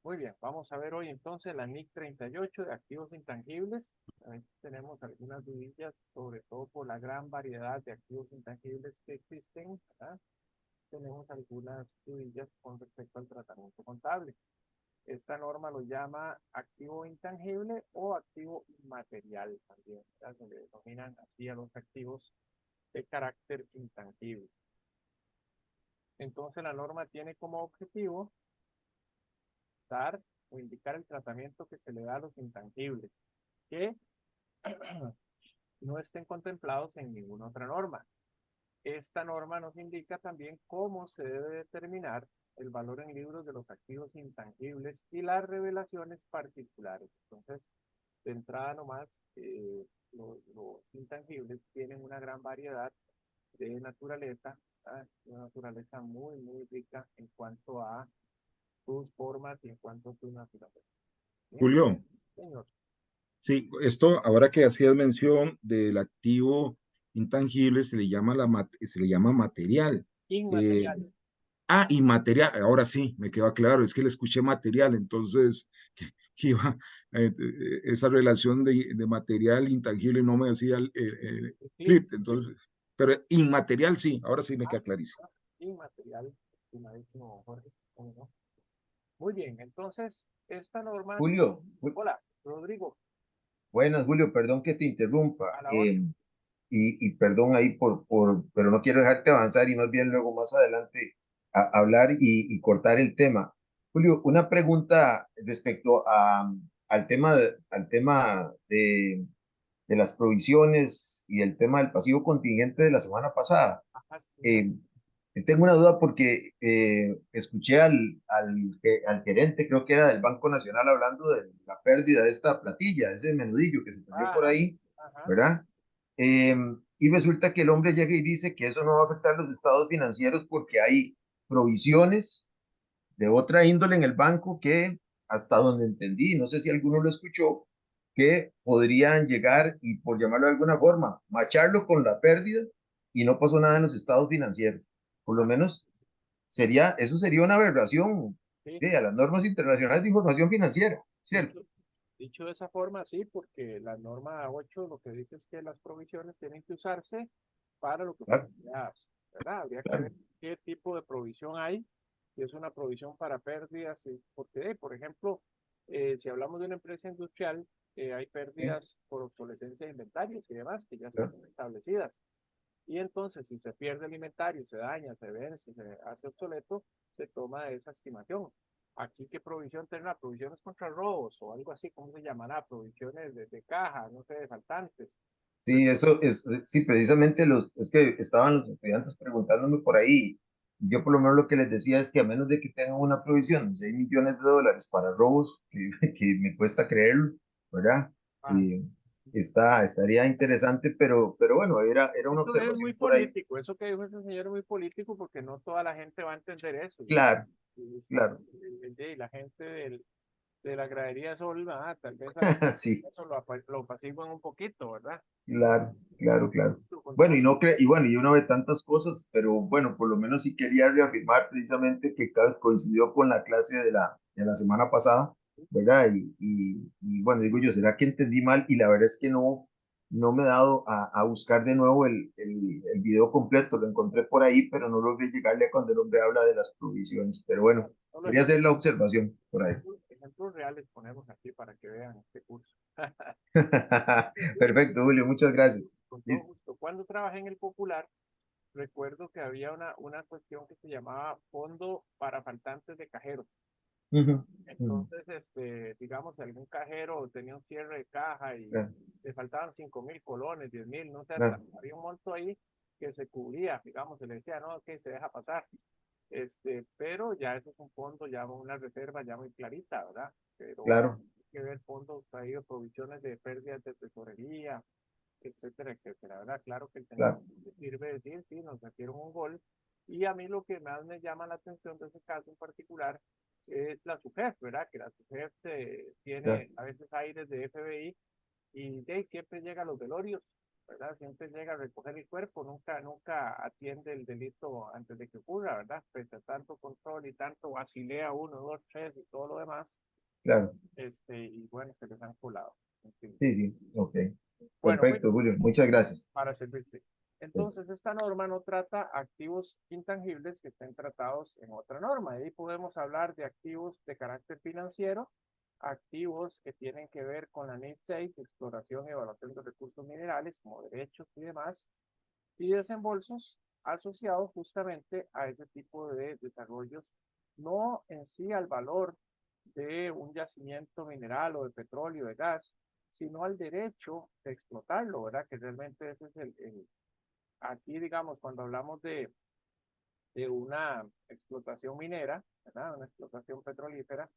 Muy bien, vamos a ver hoy entonces la NIC 38 de activos intangibles. Ahí tenemos algunas dudillas, sobre todo por la gran variedad de activos intangibles que existen, ¿verdad? Tenemos algunas dudillas con respecto al tratamiento contable. Esta norma lo llama activo intangible o activo inmaterial también, ¿verdad? Se le denominan así a los activos de carácter intangible. Entonces la norma tiene como objetivo dar o indicar el tratamiento que se le da a los intangibles que no estén contemplados en ninguna otra norma. Esta norma nos indica también cómo se debe determinar el valor en libros de los activos intangibles y las revelaciones particulares. Entonces, de entrada nomás, los intangibles tienen una gran variedad de naturaleza, ¿verdad? Una naturaleza muy, muy rica en cuanto a sus formas y en cuanto a su naturaleza. ¿Bien? Julio, Señor. sí, esto ahora que hacías mención del activo intangible se le llama material. Eh, Inmaterial. Inmaterial, ahora sí, me queda claro, es que le escuché material, entonces que iba, esa relación de material intangible no me hacía Sí, clic, entonces, pero inmaterial sí, ahora sí me queda clarísimo. inmaterial, estimadísimo Jorge. ¿Cómo no? Muy bien, entonces, esta norma, Julio, hola, Rodrigo, buenas, Julio, perdón que te interrumpa, a la orden. y perdón ahí pero no quiero dejarte avanzar y más bien luego más adelante hablar y cortar el tema. Julio, una pregunta respecto al tema de las provisiones y el tema del pasivo contingente de la semana pasada. Ajá, señor. Eh, Tengo una duda porque escuché al gerente, creo que era del Banco Nacional, hablando de la pérdida de esta platilla, ese menudillo que se perdió por Ajá, ahí, ajá. ¿verdad? Eh, y resulta que el hombre llega y dice que eso no va a afectar los estados financieros porque hay provisiones de otra índole en el banco que, hasta donde entendí, no sé si alguno lo escuchó, que podrían llegar y, por llamarlo de alguna forma, macharlo con la pérdida y no pasó nada en los estados financieros. Por lo Ah, menos eso sería una aberración sí, a las normas internacionales de información financiera, ¿cierto? dicho, dicho de esa forma, sí, porque la norma 8 lo que dice es que las provisiones tienen que usarse para lo que fueron Claro, creadas, ¿verdad? Habría que claro. ver qué tipo de provisión hay, si es una provisión para pérdidas, porque, por ejemplo, si hablamos de una empresa industrial, hay Sí, pérdidas por obsolescencia de inventarios y demás que ya están claro. establecidas. Y entonces, si se pierde el inventario, se daña, se vence, se hace obsoleto, se toma esa estimación. Aquí, ¿qué provisión tendrá? Provisiones contra robos o algo así, ¿cómo se llamará? Provisiones de caja, no sé, de faltantes. Sí, eso es, sí, precisamente es que estaban los estudiantes preguntándome por ahí. Yo por lo menos lo que les decía es que a menos de que tengan una provisión de 6 millones de dólares para robos, que me cuesta creerlo, ¿verdad? Ah, Y estaría interesante, pero bueno, era una eso es muy observación por ahí. político, eso que dijo ese señor es muy político porque no toda la gente va a entender eso. Claro, Y claro, la gente de la gradería de Sol, tal vez sí. eso lo apaciguan un poquito, ¿verdad? Claro, claro, claro. Con Bueno, todo, y bueno, y uno ve tantas cosas, pero bueno, por lo menos sí quería reafirmar precisamente que coincidió con la clase de la semana pasada, ¿verdad? Y bueno, digo yo, ¿será que entendí mal? Y la verdad es que no me he dado a buscar de nuevo el video completo, lo encontré por ahí, pero no logré llegarle a cuando el hombre habla de las provisiones. Pero bueno, solo quería hacer la observación por ahí. ejemplos reales ponemos aquí para que vean este curso. Perfecto, Julio, muchas gracias. Con todo Listo. gusto. Cuando trabajé en el Popular, recuerdo que había una cuestión que se llamaba fondo para faltantes de cajeros. Ujú, ujú, Entonces, digamos, si algún cajero tenía un cierre de caja y claro, le faltaban 5.000 colones, 10.000, no sé, hasta claro. había un monto ahí que se cubría, digamos, se le decía, no, que se deja pasar. Pero ya eso es un fondo, ya una reserva ya muy clarita, ¿verdad? Pero Claro, hay que ver fondos traídos, provisiones de pérdidas de tesorería, etcétera, etcétera, ¿verdad? Claro que el señor claro, sirve decir, sí, nos metieron un gol. Y a mí lo que más me llama la atención de ese caso en particular es la SUGEF, ¿verdad? Que la SUGEF claro. tiene a veces aires de FBI y de ahí siempre llega a los velorios ¿verdad? Siempre llega a recoger el cuerpo, nunca atiende el delito antes de que ocurra, ¿verdad? Pese a tanto control y tanto basilea uno, dos, tres y todo lo demás, Claro, y bueno, se les han colado. En fin. sí, sí, ok. Bueno, muy Perfecto, Julio, muchas gracias. para servirte. Entonces, esta norma no trata activos intangibles que estén tratados en otra norma. Ahí podemos hablar de activos de carácter financiero, activos que tienen que ver con la NIF 6, exploración y evaluación de recursos minerales, como derechos y demás, y desembolsos asociados justamente a ese tipo de desarrollos, no en sí al valor de un yacimiento mineral o de petróleo, de gas, sino al derecho de explotarlo, ¿verdad? Que realmente ese es aquí, digamos, cuando hablamos de una explotación minera, ¿verdad? Una explotación petrolífera,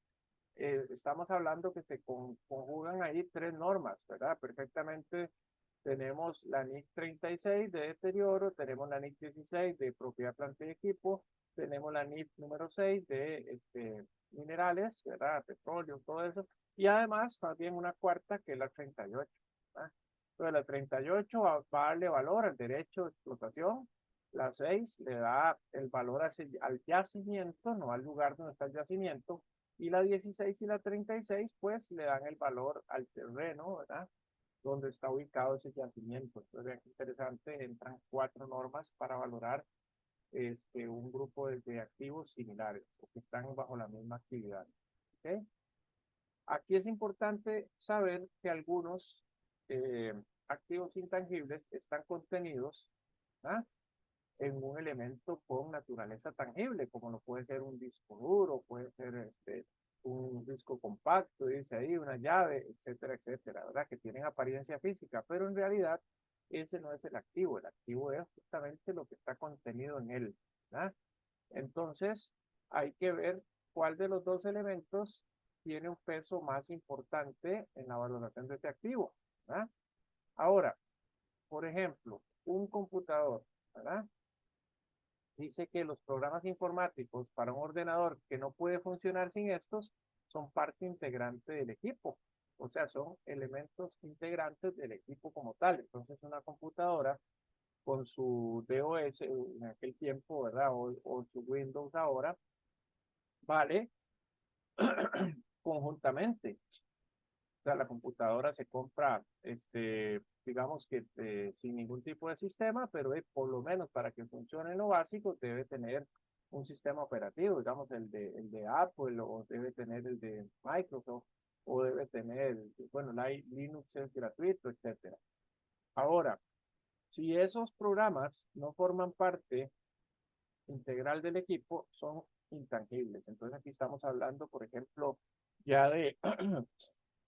estamos hablando que se conjugan ahí tres normas, ¿verdad? Perfectamente tenemos la NIC 36 de deterioro, tenemos la NIC 16 de propiedad, planta y equipo, tenemos la NIC número 6 de minerales, ¿verdad? Petróleo, todo eso, y además también una cuarta que es la 38, ¿verdad? Entonces la 38 va a darle valor al derecho de explotación, la 6 le da el valor al yacimiento, no al lugar donde está el yacimiento, y la 16 y la 36 pues le dan el valor al terreno, ¿verdad? Donde está ubicado ese yacimiento. Entonces, vean qué interesante, entran cuatro normas para valorar un grupo de activos similares o que están bajo la misma actividad. ¿Okay? Aquí es importante saber que algunos eh, activos intangibles están contenidos, ¿ah?, en un elemento con naturaleza tangible, como lo puede ser un disco duro, puede ser un disco compacto, dice ahí, una llave, etcétera, etcétera, ¿verdad? Que tienen apariencia física, pero en realidad ese no es el activo es justamente lo que está contenido en él, ¿verdad? Entonces, hay que ver cuál de los dos elementos tiene un peso más importante en la valoración de este activo, ¿verdad? Ahora, por ejemplo, un computador, ¿verdad? Dice que los programas informáticos para un ordenador que no puede funcionar sin estos son parte integrante del equipo. O sea, son elementos integrantes del equipo como tal. Entonces, una computadora con su DOS en aquel tiempo, ¿verdad? O su Windows ahora, vale conjuntamente. O sea, la computadora se compra, digamos que sin ningún tipo de sistema, pero por lo menos para que funcione lo básico debe tener un sistema operativo, digamos el de Apple, o debe tener el de Microsoft, o debe tener, bueno, Linux es gratuito, etcétera. Ahora, si esos programas no forman parte integral del equipo, son intangibles. Entonces aquí estamos hablando, por ejemplo, ya de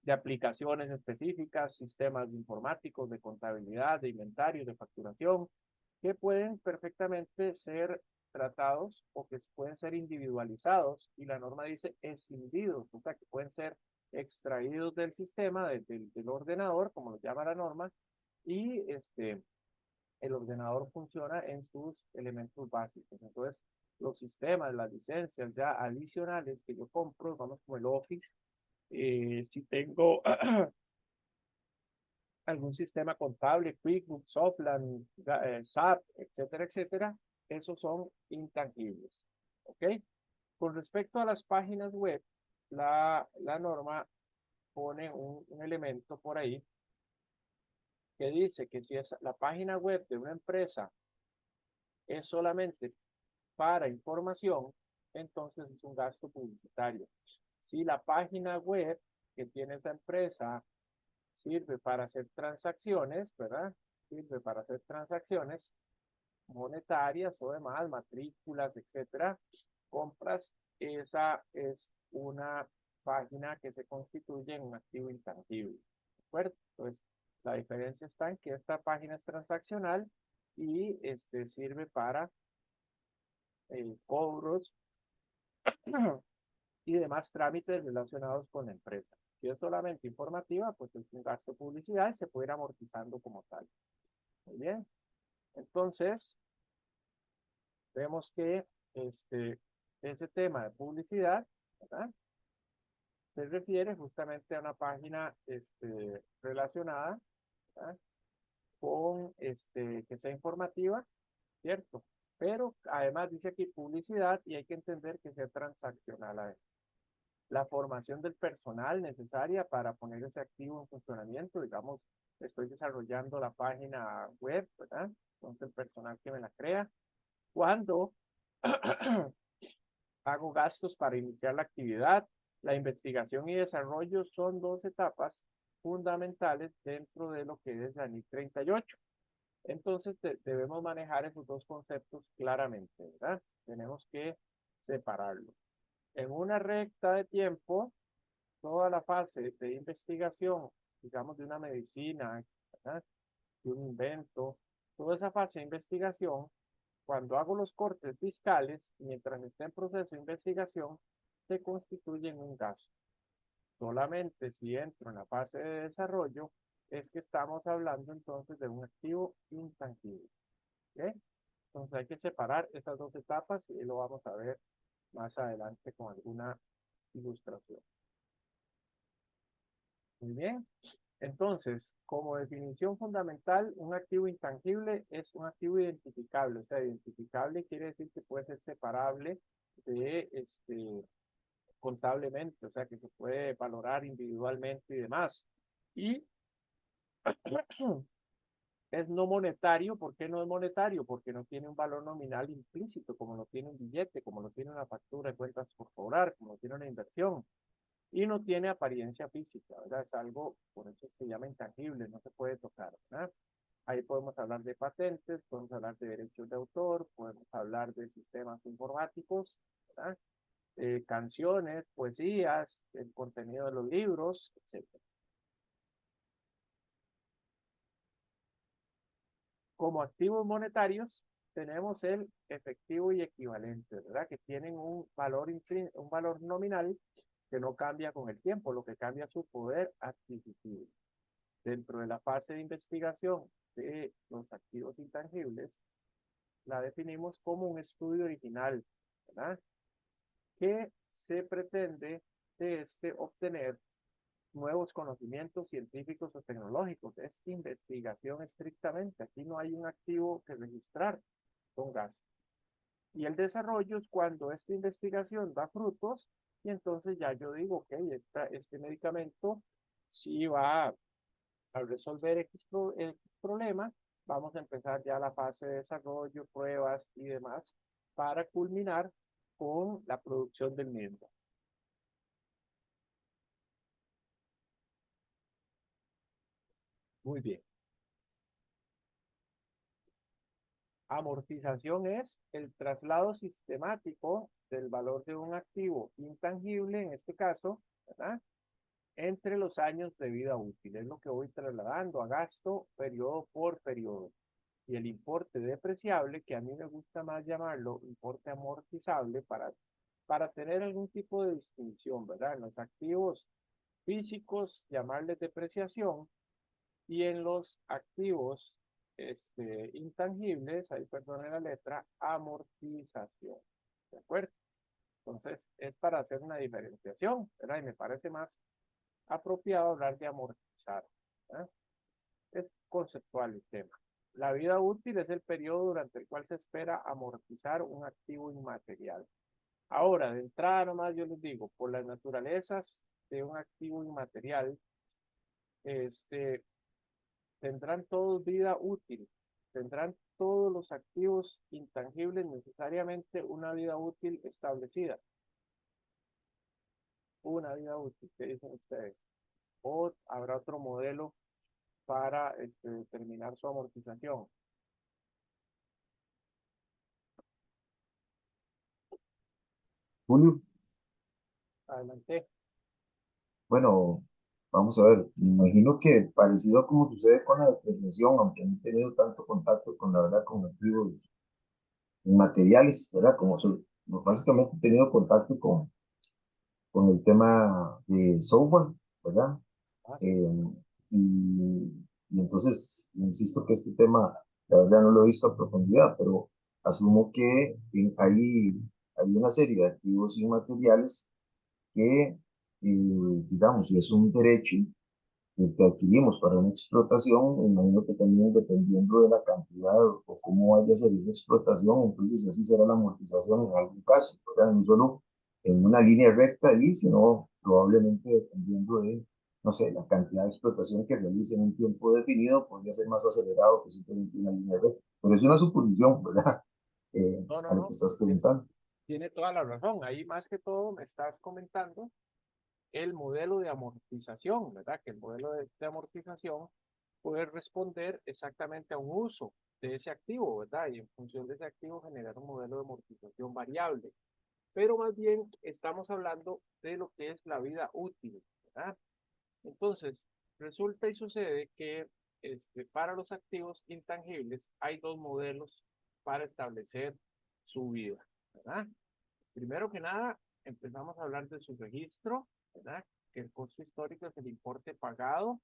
aplicaciones específicas, sistemas informáticos, de contabilidad, de inventario, de facturación, que pueden perfectamente ser tratados o que pueden ser individualizados, y la norma dice escindidos, o sea, que pueden ser extraídos del sistema, del ordenador, como lo llama la norma, y el ordenador funciona en sus elementos básicos. Entonces, los sistemas, las licencias ya adicionales que yo compro, vamos como el Office, si tengo algún sistema contable, QuickBooks, Softland, SAP, etcétera, etcétera, esos son intangibles. ¿Ok? Con respecto a las páginas web, la norma pone un elemento por ahí que dice que si es la página web de una empresa es solamente para información, entonces es un gasto publicitario. Si la página web que tiene esa empresa sirve para hacer transacciones, ¿verdad? Sirve para hacer transacciones monetarias o demás, matrículas, etcétera, compras, esa es una página que se constituye en un activo intangible. ¿De acuerdo? Entonces, la diferencia está en que esta página es transaccional y sirve para cobros y demás trámites relacionados con la empresa. Si es solamente informativa, pues es un gasto de publicidad y se puede ir amortizando como tal. Muy bien. Entonces, vemos que ese tema de publicidad, ¿verdad?, se refiere justamente a una página relacionada, ¿verdad?, con que sea informativa, ¿cierto? Pero además dice aquí publicidad y hay que entender que sea transaccional. A ver, la formación del personal necesaria para poner ese activo en funcionamiento, digamos, estoy desarrollando la página web, ¿verdad? Entonces el personal que me la crea. Cuando hago gastos para iniciar la actividad, la investigación y desarrollo son dos etapas fundamentales dentro de lo que es la NIC 38. Entonces debemos manejar esos dos conceptos claramente, ¿verdad? Tenemos que separarlos. En una recta de tiempo, toda la fase de investigación, digamos, de una medicina, ¿verdad? De un invento, toda esa fase de investigación, cuando hago los cortes fiscales, mientras esté en proceso de investigación, se constituyen un gasto. Solamente si entro en la fase de desarrollo, es que estamos hablando entonces de un activo intangible. ¿Ok? Entonces hay que separar estas dos etapas y lo vamos a ver más adelante con alguna ilustración. Muy bien. Entonces, como definición fundamental, un activo intangible es un activo identificable. O sea, identificable quiere decir que puede ser separable de contablemente, o sea, que se puede valorar individualmente y demás. Y es no monetario. ¿Por qué no es monetario? Porque no tiene un valor nominal implícito, como lo tiene un billete, como lo tiene una factura de cuentas por cobrar, como lo tiene una inversión. Y no tiene apariencia física, ¿verdad? Es algo, por eso se llama intangible, no se puede tocar, ¿verdad? Ahí podemos hablar de patentes, podemos hablar de derechos de autor, podemos hablar de sistemas informáticos, ¿verdad? Canciones, poesías, el contenido de los libros, etc. Como activos monetarios, tenemos el efectivo y equivalente, ¿verdad? Que tienen un valor nominal que no cambia con el tiempo, lo que cambia es su poder adquisitivo. Dentro de la fase de investigación de los activos intangibles, la definimos como un estudio original, ¿verdad? Que se pretende de obtener nuevos conocimientos científicos o tecnológicos. Es investigación estrictamente. Aquí no hay un activo que registrar con gastos. Y el desarrollo es cuando esta investigación da frutos y entonces ya yo digo, ok, este medicamento sí va a resolver X problema. Vamos a empezar ya la fase de desarrollo, pruebas y demás para culminar con la producción del mismo. Muy bien. Amortización es el traslado sistemático del valor de un activo intangible, en este caso, ¿verdad? Entre los años de vida útil. Es lo que voy trasladando a gasto periodo por periodo. Y el importe depreciable, que a mí me gusta más llamarlo importe amortizable para tener algún tipo de distinción, ¿verdad? En los activos físicos, llamarles depreciación, y en los activos intangibles, ahí perdone la letra, amortización. ¿De acuerdo? Entonces, es para hacer una diferenciación, ¿verdad? Y me parece más apropiado hablar de amortizar, ¿verdad? Es conceptual el tema. La vida útil es el periodo durante el cual se espera amortizar un activo inmaterial. Ahora, de entrada nomás yo les digo, por las naturalezas de un activo inmaterial, este, tendrán todos vida útil, tendrán todos los activos intangibles necesariamente una vida útil establecida. Una vida útil, ¿qué dicen ustedes? O habrá otro modelo para determinar su amortización. Julio, Adelante. bueno, vamos a ver, me imagino que parecido a como sucede con la depreciación, aunque no he tenido tanto contacto con la verdad con activos inmateriales, ¿verdad? Básicamente he tenido contacto con el tema de software, ¿verdad? Ah, sí. Eh, y, y entonces, insisto que este tema, la verdad no lo he visto a profundidad, pero asumo que hay una serie de activos inmateriales que, digamos, si es un derecho, que adquirimos para una explotación, me imagino que también dependiendo de la cantidad o cómo vaya a ser esa explotación, entonces así será la amortización en algún caso, ¿verdad? No solo en una línea recta allí, sino probablemente dependiendo de, no sé, la cantidad de explotación que realice en un tiempo definido, podría ser más acelerado que simplemente una línea recta. Pero es una suposición, ¿verdad? No, A no, lo que no, estás preguntando. tiene toda la razón. Ahí más que todo me estás comentando el modelo de amortización, ¿verdad? Que el modelo de amortización puede responder exactamente a un uso de ese activo, ¿verdad? Y en función de ese activo generar un modelo de amortización variable. Pero más bien estamos hablando de lo que es la vida útil, ¿verdad? Entonces, resulta y sucede que para los activos intangibles hay dos modelos para establecer su vida, ¿verdad? Primero que nada, empezamos a hablar de su registro, ¿verdad? Que el costo histórico es el importe pagado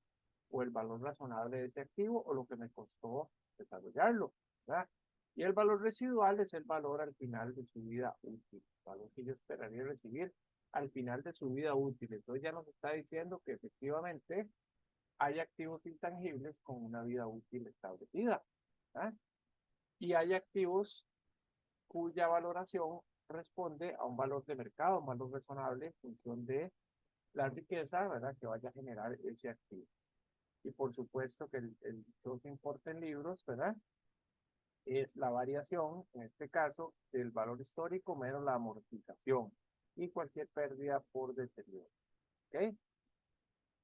o el valor razonable de ese activo o lo que me costó desarrollarlo, ¿verdad? Y el valor residual es el valor al final de su vida útil, el valor que yo esperaría recibir al final de su vida útil. Entonces ya nos está diciendo que efectivamente hay activos intangibles con una vida útil establecida, ¿verdad? Y hay activos cuya valoración responde a un valor de mercado, un valor razonable en función de la riqueza, ¿verdad?, que vaya a generar ese activo. Y por supuesto que el que importa en libros, ¿verdad?, es la variación, en este caso, del valor histórico menos la amortización y cualquier pérdida por deterioro. ¿Ok?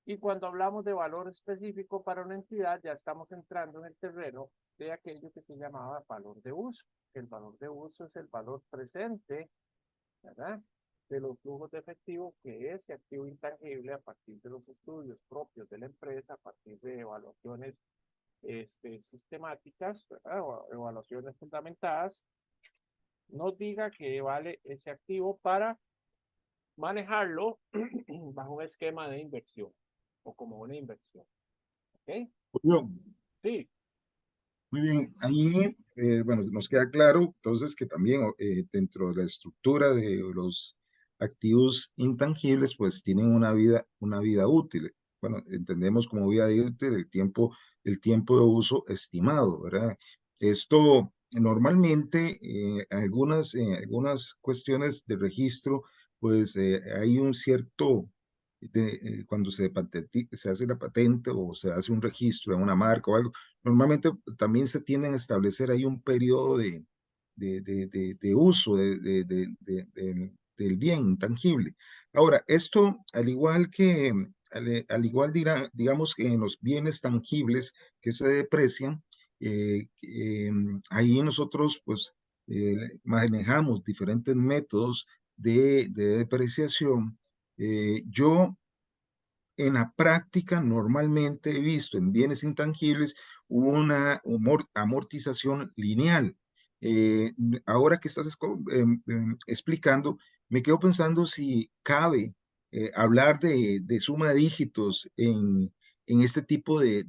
Y cuando hablamos de valor específico para una entidad, ya estamos entrando en el terreno de aquello que se llamaba valor de uso. El valor de uso es el valor presente, ¿verdad?, de los flujos de efectivo que ese activo intangible a partir de los estudios propios de la empresa, a partir de evaluaciones sistemáticas, ¿verdad?, o evaluaciones fundamentadas, nos diga que vale ese activo para manejarlo bajo un esquema de inversión o como una inversión. ¿Ok? Julio, Sí, muy bien, ahí, bueno, nos queda claro entonces que también dentro de la estructura de los activos intangibles, pues tienen una vida útil. Bueno, entendemos como vida útil el tiempo de uso estimado, ¿verdad? Esto normalmente, algunas cuestiones de registro, pues hay un cierto, cuando se hace la patente o se hace un registro de una marca o algo. Normalmente también se tienden a establecer ahí un periodo de uso del bien intangible. Ahora, esto, digamos que en los bienes tangibles que se deprecian, ahí nosotros pues manejamos diferentes métodos de depreciación. Yo en la práctica, normalmente he visto en bienes intangibles una amortización lineal. Ahora que estás explicando, me quedo pensando si cabe hablar de suma de dígitos en este tipo de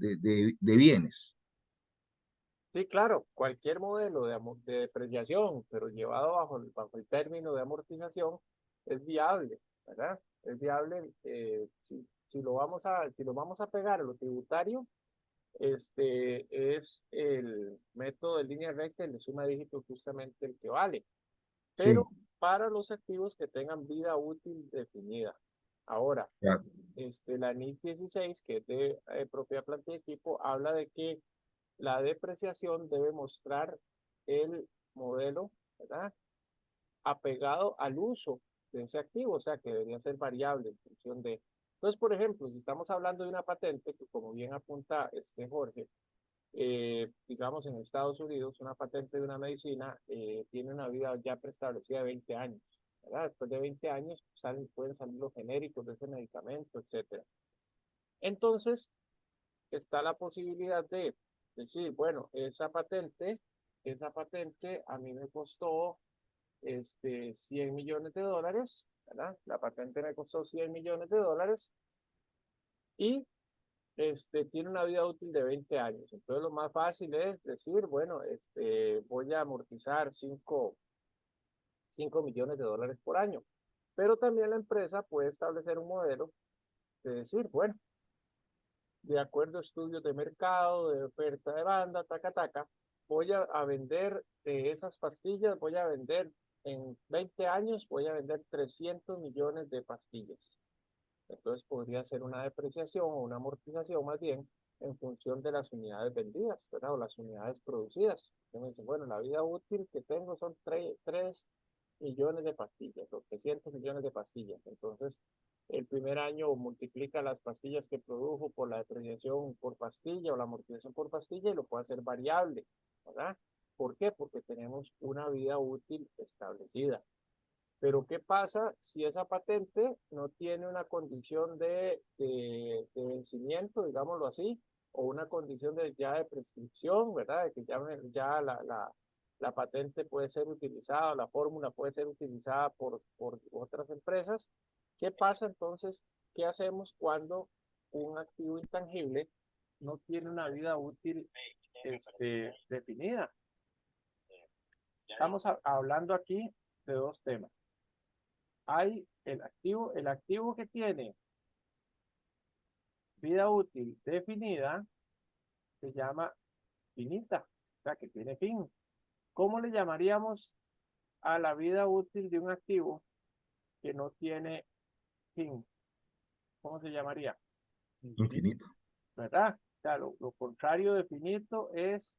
bienes. sí, claro, cualquier modelo de depreciación, pero llevado bajo el término de amortización, es viable, ¿verdad? Es viable si lo vamos a pegar a lo tributario, es el método de línea recta, el de suma de dígitos, justamente el que vale, pero Sí, para los activos que tengan vida útil definida. Ahora, claro, la NIS 16, que es de propiedad, planta y equipo, habla de que la depreciación debe mostrar el modelo, ¿verdad?, apegado al uso de ese activo, o sea, que debería ser variable en función de... Entonces, por ejemplo, si estamos hablando de una patente, que como bien apunta Jorge, digamos en Estados Unidos, una patente de una medicina tiene una vida ya preestablecida de 20 años, ¿verdad? Después de 20 años pueden salir los genéricos de ese medicamento, etcétera. Entonces, está la posibilidad de decir, bueno, esa patente a mí me costó 100 millones de dólares, ¿verdad? La patente me costó 100 millones de dólares y tiene una vida útil de 20 años. Entonces lo más fácil es decir, bueno, voy a amortizar 5 millones de dólares por año. Pero también la empresa puede establecer un modelo de decir, bueno, de acuerdo a estudios de mercado, de oferta de banda, taca, taca, voy a vender esas pastillas, voy a vender en 20 años, voy a vender 300 millones de pastillas. Entonces podría ser una depreciación o una amortización más bien en función de las unidades vendidas, ¿verdad? O las unidades producidas. Entonces me dicen, bueno, la vida útil que tengo son 3 millones de pastillas o 300 millones de pastillas. Entonces, el primer año multiplica las pastillas que produjo por la depreciación por pastilla o la amortización por pastilla y lo puede hacer variable, ¿verdad? ¿Por qué? Porque tenemos una vida útil establecida. Pero ¿qué pasa si esa patente no tiene una condición de vencimiento, digámoslo así, o una condición de ya de prescripción, ¿verdad? De que ya la patente puede ser utilizada, la fórmula puede ser utilizada por otras empresas. ¿Qué pasa entonces? ¿Qué hacemos cuando un activo intangible no tiene una vida útil definida? Estamos hablando aquí de dos temas. Hay el activo que tiene vida útil definida se llama finita, o sea, que tiene fin. ¿Cómo le llamaríamos a la vida útil de un activo que no tiene fin? ¿Cómo se llamaría? Infinito. ¿Verdad? O sea, lo contrario de finito es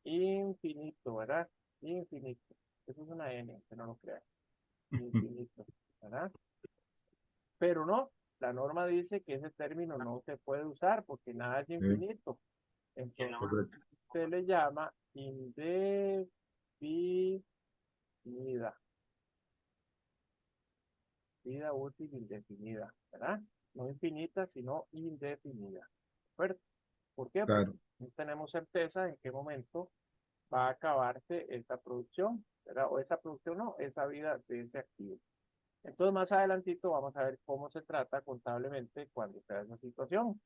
infinito, ¿verdad? Infinito. Eso es una N, que no lo crean. Infinito, ¿verdad? Pero no, la norma dice que ese término no se puede usar porque nada es infinito. Entonces Correcto. se le llama indefinida. Vida útil indefinida, ¿verdad? No infinita, sino indefinida. ¿De acuerdo? ¿Por qué? Porque Claro. no tenemos certeza en qué momento va a acabarse esa producción, ¿verdad? O esa producción no, esa vida de ese activo. Entonces, más adelantito vamos a ver cómo se trata contablemente cuando se da esa situación.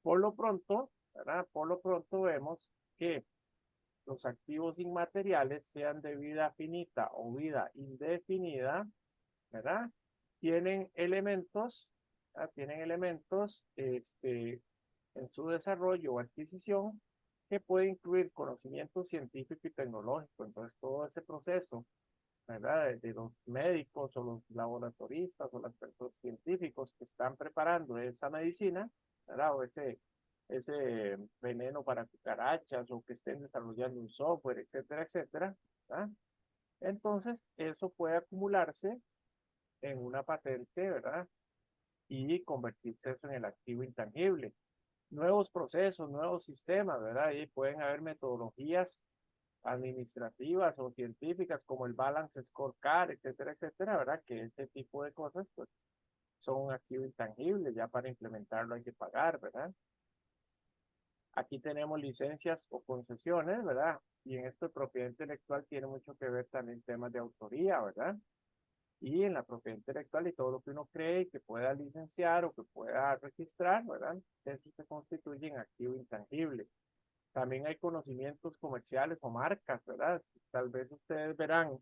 Por lo pronto, ¿verdad? Por lo pronto vemos que los activos inmateriales, sean de vida finita o vida indefinida, ¿verdad? Tienen elementos, ¿verdad? Tienen elementos en su desarrollo o adquisición que puede incluir conocimiento científico y tecnológico. Entonces, todo ese proceso, ¿verdad? De los médicos o los laboratoristas o las personas científicos que están preparando esa medicina, ¿verdad? O ese veneno para cucarachas o que estén desarrollando un software, etcétera, etcétera, ¿verdad? Entonces, eso puede acumularse en una patente, ¿verdad? Y convertirse eso en el activo intangible. Nuevos procesos, nuevos sistemas, ¿verdad? Y pueden haber metodologías administrativas o científicas como el Balance Scorecard, etcétera, etcétera, ¿verdad? Que este tipo de cosas, pues, son un activo intangible, ya para implementarlo hay que pagar, ¿verdad? Aquí tenemos licencias o concesiones, ¿verdad? Y en esto de propiedad intelectual tiene mucho que ver también temas de autoría, ¿verdad? Y en la propiedad intelectual y todo lo que uno cree que pueda licenciar o que pueda registrar, ¿verdad? Eso se constituye en activo intangible. También hay conocimientos comerciales o marcas, ¿verdad? Tal vez ustedes verán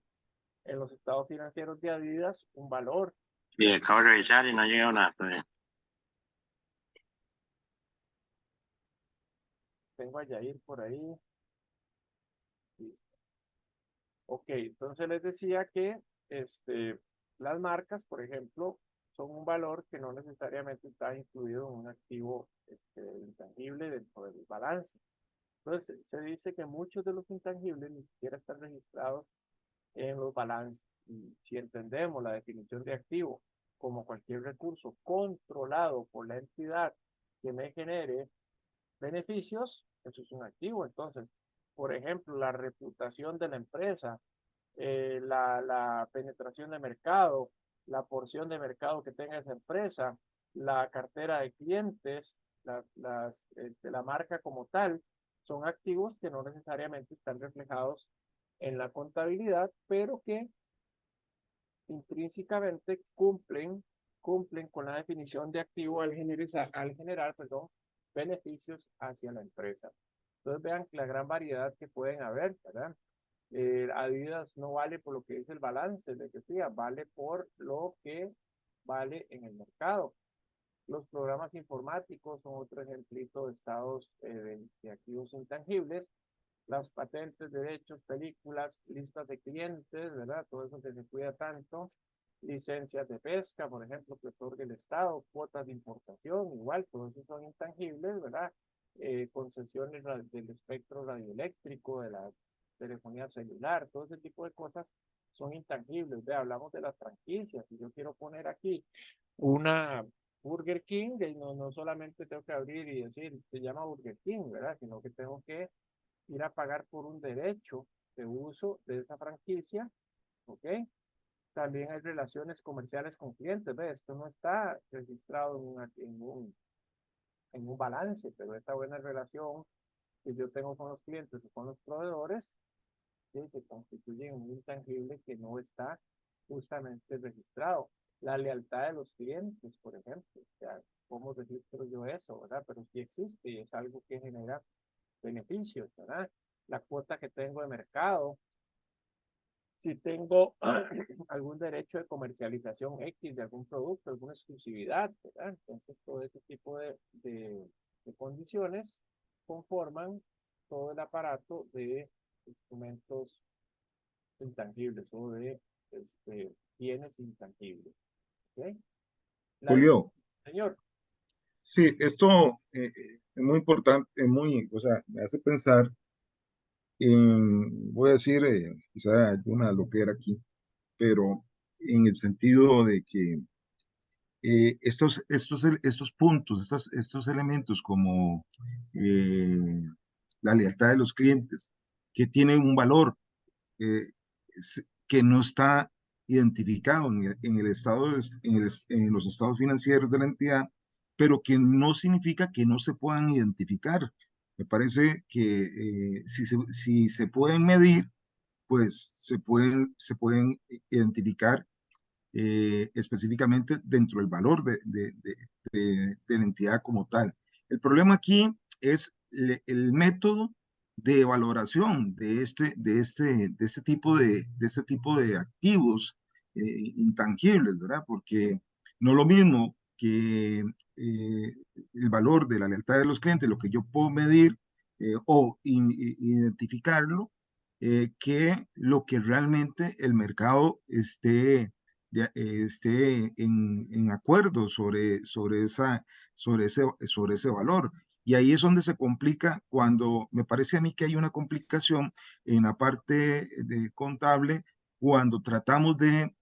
en los estados financieros de Adidas un valor. Sí, acabo de revisar y no ha llegado nada todavía. Tengo a Yair por ahí. Listo. Ok, entonces les decía que las marcas, por ejemplo, son un valor que no necesariamente está incluido en un activo intangible dentro del balance. Entonces, se dice que muchos de los intangibles ni siquiera están registrados en los balances. Y si entendemos la definición de activo como cualquier recurso controlado por la entidad que me genere beneficios, eso es un activo. Entonces, por ejemplo, la reputación de la empresa, la penetración de mercado, la porción de mercado que tenga esa empresa, la cartera de clientes, la marca como tal, son activos que no necesariamente están reflejados en la contabilidad, pero que intrínsecamente cumplen con la definición de activo al generar, perdón, beneficios hacia la empresa. Entonces vean la gran variedad que pueden haber, ¿verdad? Adidas no vale por lo que dice el balance, les decía, vale por lo que vale en el mercado. Los programas informáticos son otro ejemplito de estados de activos intangibles. Las patentes, derechos, películas, listas de clientes, ¿verdad? Todo eso que se cuida tanto. Licencias de pesca, por ejemplo, que otorga el Estado, cuotas de importación, igual, todos esos son intangibles, ¿verdad? Concesiones del espectro radioeléctrico, de la telefonía celular, todo ese tipo de cosas son intangibles. ¿Ve? Hablamos de las franquicias, y yo quiero poner aquí una Burger King, no solamente tengo que abrir y decir, se llama Burger King, ¿verdad? Sino que tengo que ir a pagar por un derecho de uso de esa franquicia, ¿ok? También hay relaciones comerciales con clientes, ¿ves? Esto no está registrado en un balance, pero esta buena relación que yo tengo con los clientes y con los proveedores, ¿sí? Que constituyen un intangible que no está justamente registrado. La lealtad de los clientes, por ejemplo, o sea, ¿cómo registro yo eso, verdad? Pero sí existe y es algo que genera beneficios, ¿verdad? La cuota que tengo de mercado, si tengo algún derecho de comercialización X de algún producto, alguna exclusividad, ¿verdad? Entonces, todo ese tipo de condiciones conforman todo el aparato de instrumentos intangibles o de bienes intangibles. ¿Ok? Julio, Señor, sí, esto es muy importante, o sea, me hace pensar en, voy a decir, quizá alguna loquera aquí, pero en el sentido de que estos puntos, estos elementos como la lealtad de los clientes, que tienen un valor que no está identificado en el estado, en los estados financieros de la entidad, pero que no significa que no se puedan identificar. Me parece que si se pueden medir, pues se pueden identificar específicamente dentro del valor de la entidad como tal. El problema aquí es el método de valoración de este tipo de activos intangibles, ¿verdad? Porque no lo mismo que el valor de la lealtad de los clientes, lo que yo puedo medir o identificarlo, que lo que realmente el mercado esté en acuerdo sobre ese valor. Y ahí es donde se complica cuando me parece a mí que hay una complicación en la parte de contable cuando tratamos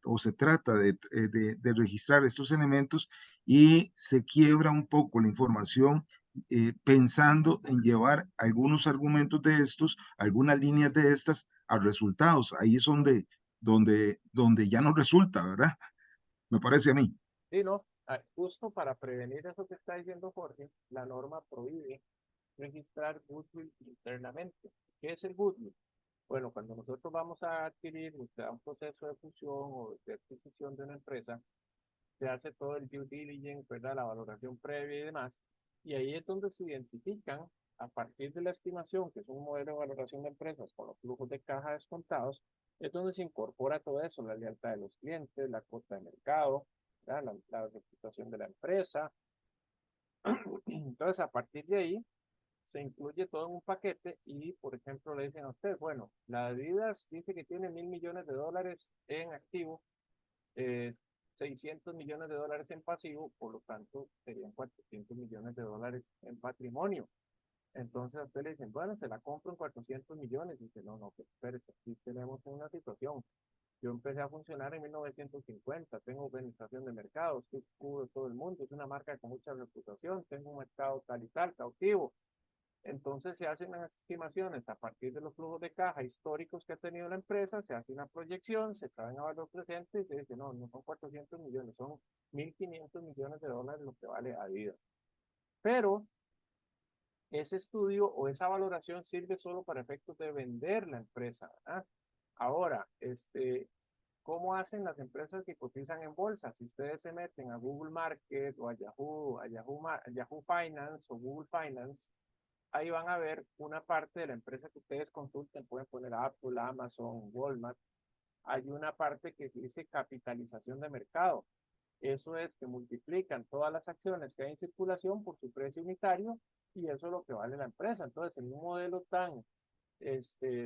o se trata de registrar estos elementos y se quiebra un poco la información pensando en llevar algunos argumentos de estos, algunas líneas de estas a resultados. Ahí es donde ya no resulta, ¿verdad? Me parece a mí. sí, no, justo para prevenir eso que está diciendo Jorge, la norma prohíbe registrar goodwill internamente. ¿Qué es el goodwill? Bueno, cuando nosotros vamos a adquirir, o sea, un proceso de fusión o de adquisición de una empresa, se hace todo el due diligence, ¿verdad? La valoración previa y demás. Y ahí es donde se identifican, a partir de la estimación, que es un modelo de valoración de empresas con los flujos de caja descontados, es donde se incorpora todo eso, la lealtad de los clientes, la cuota de mercado, ¿verdad? La reputación de la empresa. Entonces, a partir de ahí, se incluye todo en un paquete y, por ejemplo, le dicen a usted, bueno, la Adidas dice que tiene $1.000 millones en activo, eh, $600 millones en pasivo, por lo tanto, serían $400 millones en patrimonio. Entonces a usted le dicen, bueno, se la compro en 400 millones. Y dice, no, no, pues espérese, aquí tenemos una situación. Yo empecé a funcionar en 1950, tengo organización de mercados, cubro todo el mundo, es una marca con mucha reputación, tengo un mercado tal y tal, cautivo. Entonces se hacen las estimaciones a partir de los flujos de caja históricos que ha tenido la empresa, se hace una proyección, se traen a valor presente y se dice, no, no son 400 millones, son $1.500 millones lo que vale Adidas. Pero ese estudio o esa valoración sirve solo para efectos de vender la empresa, ¿verdad? Ahora, ¿cómo hacen las empresas que cotizan en bolsa? Si ustedes se meten a Google Market o a Yahoo Finance o Google Finance, ahí van a ver una parte de la empresa que ustedes consulten, pueden poner Apple, Amazon, Walmart. Hay una parte que dice capitalización de mercado. Eso es que multiplican todas las acciones que hay en circulación por su precio unitario y eso es lo que vale la empresa. Entonces, en un modelo tan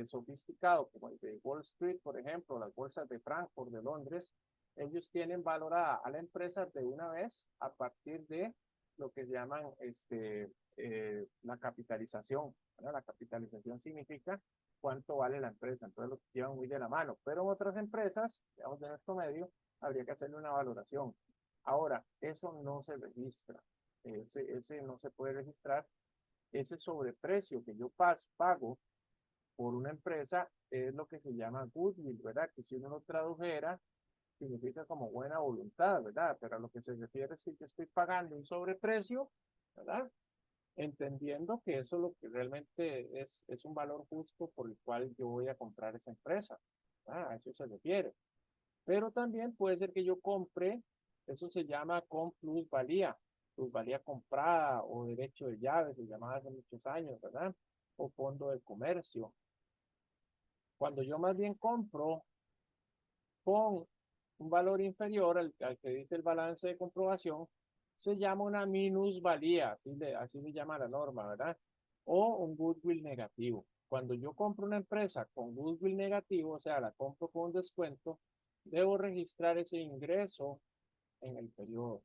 sofisticado como el de Wall Street, por ejemplo, las bolsas de Frankfurt, de Londres, ellos tienen valorada a la empresa de una vez a partir de lo que llaman la capitalización. ¿Verdad? La capitalización significa cuánto vale la empresa, entonces lo llevan muy de la mano. Pero en otras empresas, digamos de nuestro medio, habría que hacerle una valoración. Ahora, eso no se registra, ese no se puede registrar, ese sobreprecio que yo pago por una empresa es lo que se llama goodwill, ¿verdad? Que si uno lo tradujera, significa como buena voluntad, ¿verdad? Pero a lo que se refiere es que yo estoy pagando un sobreprecio, ¿verdad? Entendiendo que eso lo que realmente es un valor justo por el cual yo voy a comprar esa empresa, ¿verdad? A eso se refiere. Pero también puede ser que yo compre, eso se llama con plusvalía, plusvalía comprada o derecho de llave, se llamaba hace muchos años, ¿verdad? O fondo de comercio. Cuando yo más bien compro con un valor inferior al que dice el balance de comprobación, se llama una minusvalía, así le llama la norma, ¿verdad? O un goodwill negativo. Cuando yo compro una empresa con goodwill negativo, o sea, la compro con un descuento, debo registrar ese ingreso en el periodo.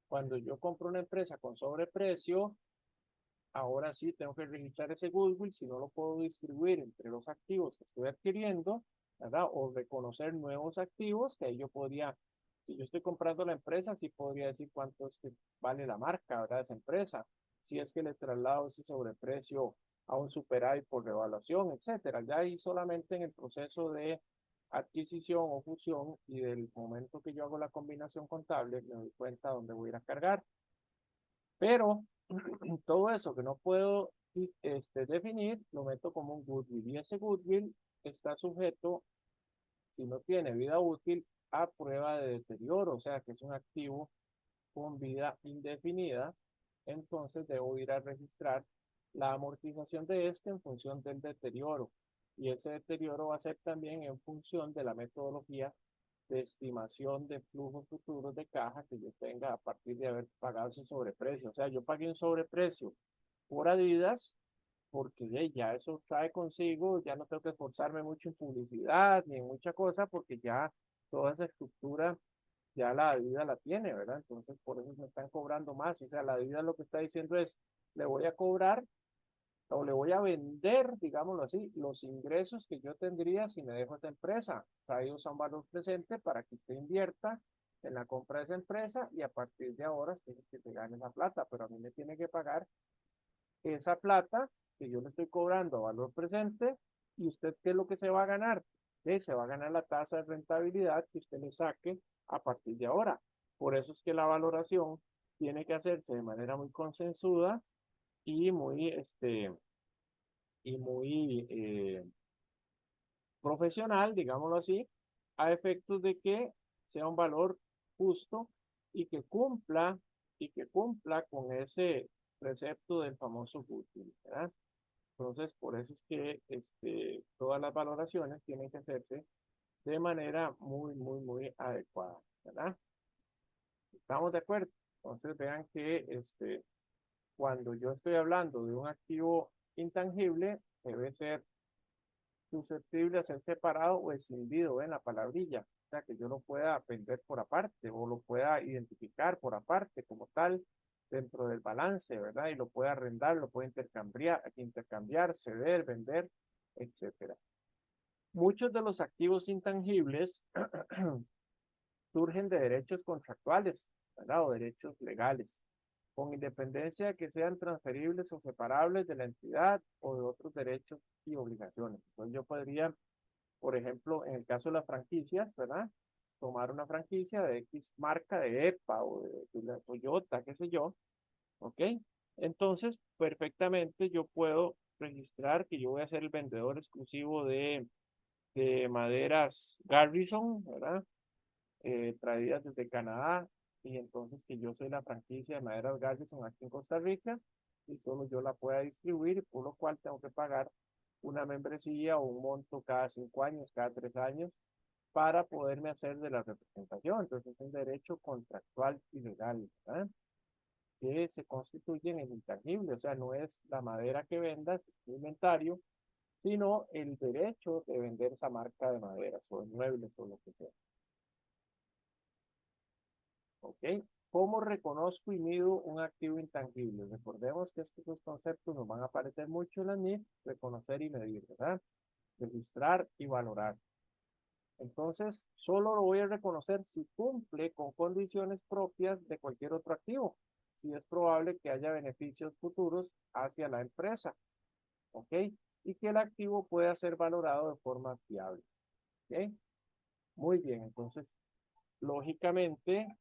Cuando yo compro una empresa con sobreprecio, ahora sí tengo que registrar ese goodwill, si no lo puedo distribuir entre los activos que estoy adquiriendo, ¿verdad? O reconocer nuevos activos, que ahí yo podría, si yo estoy comprando la empresa, sí podría decir cuánto es que vale la marca, ¿verdad? Esa empresa, si es que le traslado ese sobreprecio a un superávit por revaluación, etcétera. Ya ahí solamente en el proceso de adquisición o fusión y del momento que yo hago la combinación contable, me doy cuenta dónde voy a ir a cargar. Pero todo eso que no puedo definir, lo meto como un goodwill. Y ese goodwill está sujeto, si no tiene vida útil, a prueba de deterioro, o sea que es un activo con vida indefinida. Entonces debo ir a registrar la amortización de este en función del deterioro. Y ese deterioro va a ser también en función de la metodología de estimación de flujos futuros de caja que yo tenga a partir de haber pagado ese sobreprecio. O sea, yo pagué un sobreprecio por Adidas porque ya eso trae consigo, ya no tengo que esforzarme mucho en publicidad ni en mucha cosa porque ya toda esa estructura ya la Adidas la tiene, ¿verdad? Entonces por eso me están cobrando más. O sea, la Adidas lo que está diciendo es, le voy a cobrar o le voy a vender, digámoslo así, los ingresos que yo tendría si me dejo esta empresa, traídos a un valor presente para que usted invierta en la compra de esa empresa y a partir de ahora tiene que te gane la plata, pero a mí me tiene que pagar esa plata que yo le estoy cobrando a valor presente y usted qué es lo que se va a ganar. Se va a ganar la tasa de rentabilidad que usted le saque a partir de ahora. Por eso es que la valoración tiene que hacerse de manera muy consensuada y muy profesional, digámoslo así, a efectos de que sea un valor justo y que cumpla con ese precepto del famoso goodwill, ¿verdad? Entonces, por eso es que todas las valoraciones tienen que hacerse de manera muy adecuada, ¿verdad? ¿Estamos de acuerdo? Entonces, vean que cuando yo estoy hablando de un activo intangible, debe ser susceptible a ser separado o escindido en la palabrilla, o sea, que yo lo pueda vender por aparte o lo pueda identificar por aparte como tal dentro del balance, ¿verdad? Y lo pueda arrendar, lo puede intercambiar, ceder, vender, etcétera. Muchos de los activos intangibles surgen de derechos contractuales, ¿verdad? O derechos legales, con independencia de que sean transferibles o separables de la entidad o de otros derechos y obligaciones. Entonces yo podría, por ejemplo, en el caso de las franquicias, ¿verdad? Tomar una franquicia de X marca de EPA o de la Toyota, qué sé yo, ¿ok? Entonces, perfectamente yo puedo registrar que yo voy a ser el vendedor exclusivo de maderas Garrison, ¿verdad? Traídas desde Canadá, y entonces que yo soy la franquicia de maderas Garrison aquí en Costa Rica, y solo yo la pueda distribuir, por lo cual tengo que pagar una membresía o un monto cada 5 años, cada 3 años, para poderme hacer de la representación. Entonces es un derecho contractual y legal, ¿verdad? Que se constituyen en intangible, o sea, no es la madera que vendas, el inventario, sino el derecho de vender esa marca de maderas o muebles o lo que sea. ¿Ok? ¿Cómo reconozco y mido un activo intangible? Recordemos que estos dos conceptos nos van a aparecer mucho en la NIF, reconocer y medir, ¿verdad? Registrar y valorar. Entonces, solo lo voy a reconocer si cumple con condiciones propias de cualquier otro activo. Si es probable que haya beneficios futuros hacia la empresa, ¿ok? Y que el activo pueda ser valorado de forma fiable, ¿ok? Muy bien, entonces, lógicamente,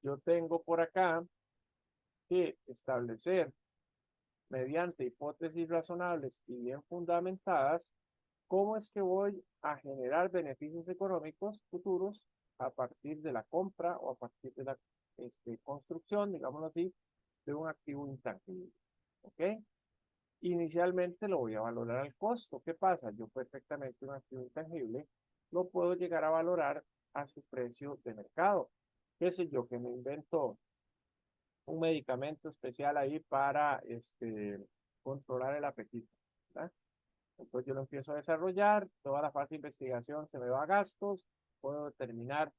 yo tengo por acá que establecer mediante hipótesis razonables y bien fundamentadas cómo es que voy a generar beneficios económicos futuros a partir de la compra o a partir de la construcción, digámoslo así, de un activo intangible. ¿Ok? Inicialmente lo voy a valorar al costo. ¿Qué pasa? Yo perfectamente un activo intangible lo puedo llegar a valorar a su precio de mercado. ¿Qué sé yo? Que me invento un medicamento especial ahí para controlar el apetito, ¿verdad? Entonces yo lo empiezo a desarrollar, toda la fase de investigación se me va a gastos, puedo determinar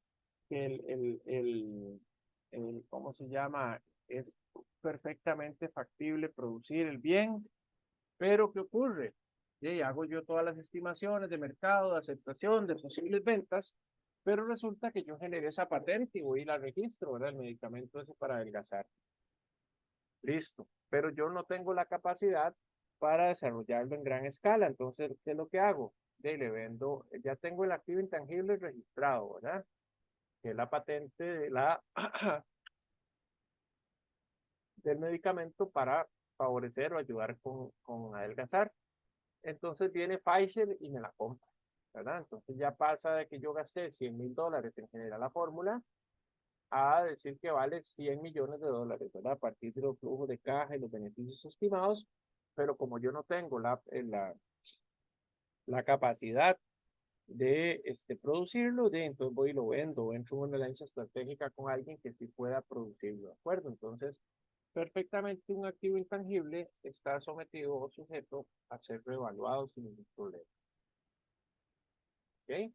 que ¿cómo se llama? Es perfectamente factible producir el bien, pero ¿qué ocurre? Y hago yo todas las estimaciones de mercado, de aceptación, de posibles ventas, pero resulta que yo generé esa patente y voy y la registro, ¿verdad? El medicamento ese para adelgazar. Listo, pero yo no tengo la capacidad para desarrollarlo en gran escala. Entonces, ¿qué es lo que hago? Le vendo, ya tengo el activo intangible registrado, ¿verdad? Que es la patente de del medicamento para favorecer o ayudar con adelgazar. Entonces viene Pfizer y me la compra, ¿verdad? Entonces ya pasa de que yo gasté $100,000 en generar la fórmula a decir que vale $100 millones, ¿verdad? A partir de los flujos de caja y los beneficios estimados, pero como yo no tengo la capacidad de producirlo, entonces voy y lo vendo, entro en una alianza estratégica con alguien que sí pueda producirlo, ¿de acuerdo? Entonces, perfectamente un activo intangible está sometido o sujeto a ser reevaluado sin ningún problema. ¿Ok?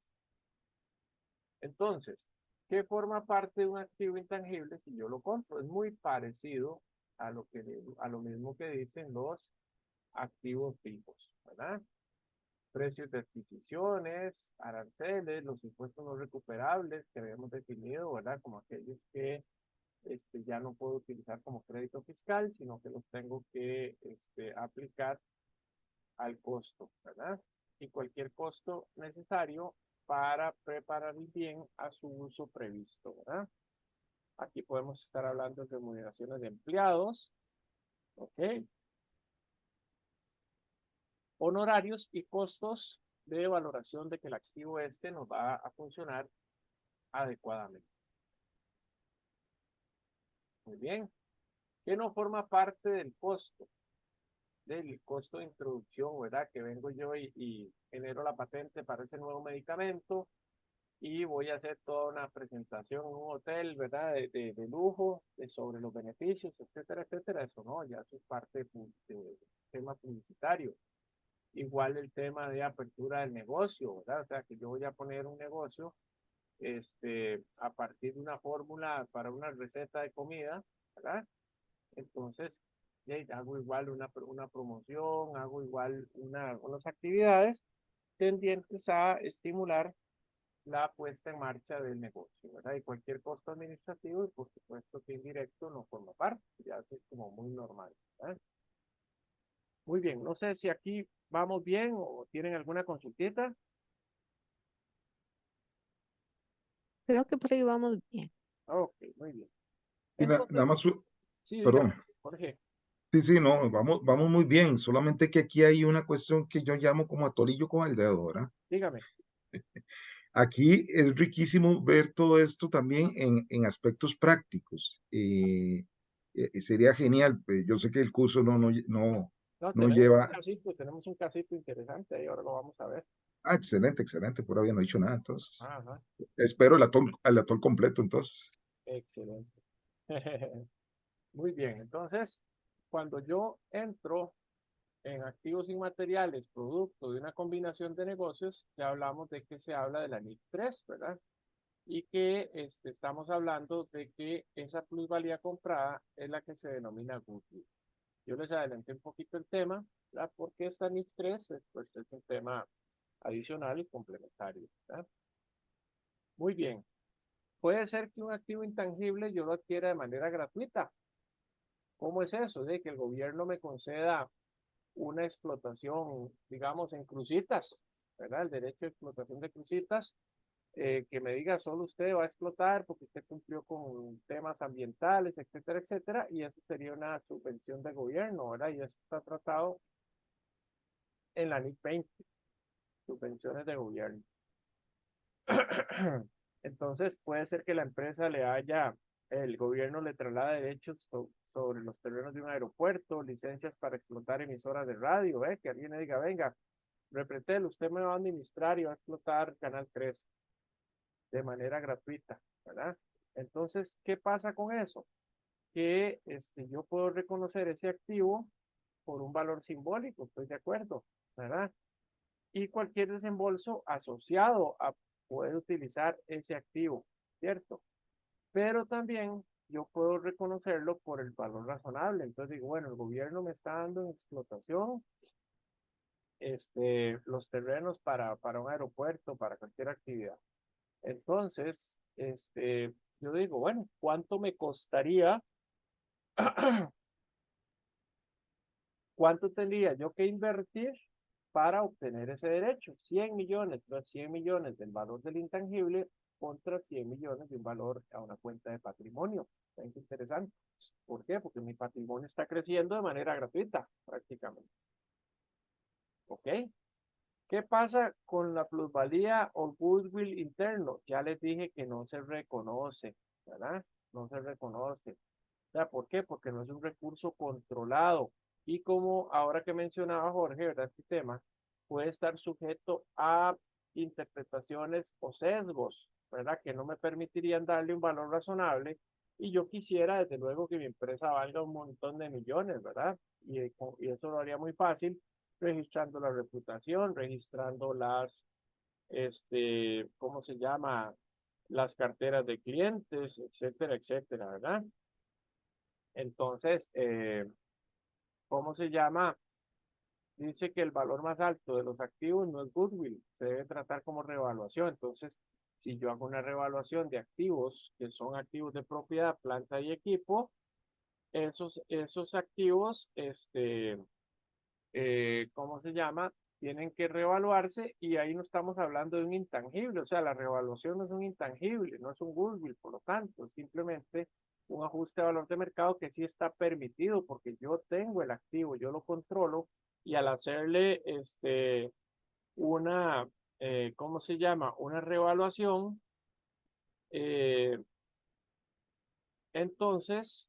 Entonces, ¿qué forma parte de un activo intangible si yo lo compro? Es muy parecido a lo mismo que dicen los activos fijos, ¿verdad? Precios de adquisiciones, aranceles, los impuestos no recuperables que habíamos definido, ¿verdad? Como aquellos que ya no puedo utilizar como crédito fiscal, sino que los tengo que aplicar al costo, ¿verdad? Y cualquier costo necesario para preparar el bien a su uso previsto, ¿verdad? Aquí podemos estar hablando de remuneraciones de empleados, ¿ok? Honorarios y costos de valoración de que el activo nos va a funcionar adecuadamente. Muy bien. ¿Qué no forma parte del costo? Del costo de introducción, ¿verdad? Que vengo yo y genero la patente para ese nuevo medicamento y voy a hacer toda una presentación en un hotel, ¿verdad? De lujo, sobre los beneficios, etcétera, etcétera. Eso no, ya eso es parte del tema publicitario. Igual el tema de apertura del negocio, ¿verdad? O sea, que yo voy a poner un negocio a partir de una fórmula para una receta de comida, ¿verdad? Entonces, hago igual una promoción, hago igual unas actividades tendientes a estimular la puesta en marcha del negocio, ¿verdad? Y cualquier costo administrativo, y por supuesto que indirecto, no forma parte, ya es como muy normal, ¿verdad? Muy bien, no sé si aquí vamos bien o tienen alguna consultita. Creo que por ahí vamos bien. Ok, muy bien. Y Entonces, nada más, sí, perdón. dígame, Jorge. Sí, sí, no, vamos muy bien. Solamente que aquí hay una cuestión que yo llamo como atolillo con el dedo, ¿verdad? Dígame. Aquí es riquísimo ver todo esto también en aspectos prácticos. Sería genial, pues, yo sé que el curso No, no lleva, tenemos un casito interesante ahí, ahora lo vamos a ver. Ah, excelente, excelente, por ahí no he dicho nada, entonces. Ajá, Espero el atol completo, entonces. excelente. Muy bien, entonces, cuando yo entro en activos inmateriales, producto de una combinación de negocios, ya hablamos de que se habla de la NIC 3, ¿verdad? Y que estamos hablando de que esa plusvalía comprada es la que se denomina goodwill. Yo les adelanté un poquito el tema, ¿verdad? Porque esta NIC 3 pues, es un tema adicional y complementario, ¿verdad? Muy bien. Puede ser que un activo intangible yo lo adquiera de manera gratuita. ¿Cómo es eso? De que el gobierno me conceda una explotación, digamos, en crucitas, ¿verdad? El derecho de explotación de crucitas, que me diga solo usted va a explotar porque usted cumplió con temas ambientales, etcétera, etcétera, y eso sería una subvención de gobierno, ¿verdad? Y eso está tratado en la NIC 20, subvenciones de gobierno. Entonces, puede ser que la empresa el gobierno le traslade derechos sobre los terrenos de un aeropuerto, licencias para explotar emisoras de radio, que alguien le diga, venga, Repretel, usted me va a administrar y va a explotar Canal 3 de manera gratuita, ¿verdad? Entonces, ¿qué pasa con eso? Que yo puedo reconocer ese activo por un valor simbólico, estoy de acuerdo, ¿verdad? Y cualquier desembolso asociado a poder utilizar ese activo, ¿cierto? Pero también yo puedo reconocerlo por el valor razonable. Entonces digo, bueno, el gobierno me está dando en explotación los terrenos para un aeropuerto, para cualquier actividad. Entonces, yo digo, bueno, ¿cuánto me costaría? ¿Cuánto tendría yo que invertir para obtener ese derecho? 100 millones, los 100 millones del valor del intangible contra 100 millones de un valor a una cuenta de patrimonio. Es interesante. ¿Por qué? Porque mi patrimonio está creciendo de manera gratuita, prácticamente. ¿Ok? ¿Qué pasa con la plusvalía o goodwill interno? Ya les dije que no se reconoce, ¿verdad? No se reconoce. O sea, ¿por qué? Porque no es un recurso controlado. Y como ahora que mencionaba Jorge, ¿verdad? Este tema puede estar sujeto a interpretaciones o sesgos, ¿verdad? Que no me permitirían darle un valor razonable. Y yo quisiera, desde luego, que mi empresa valga un montón de millones, ¿verdad? Y eso lo haría muy fácil, registrando la reputación, registrando ¿cómo se llama? Las carteras de clientes, etcétera, etcétera, ¿verdad? Entonces, ¿cómo se llama? Dice que el valor más alto de los activos no es goodwill, se debe tratar como revaluación. Entonces, si yo hago una revaluación de activos, que son activos de propiedad, planta y equipo, esos activos, ¿cómo se llama? Tienen que revaluarse y ahí no estamos hablando de un intangible, o sea, la revaluación no es un intangible, no es un goodwill, por lo tanto, es simplemente un ajuste de valor de mercado que sí está permitido porque yo tengo el activo, yo lo controlo y al hacerle una, ¿cómo se llama? Una revaluación, eh, entonces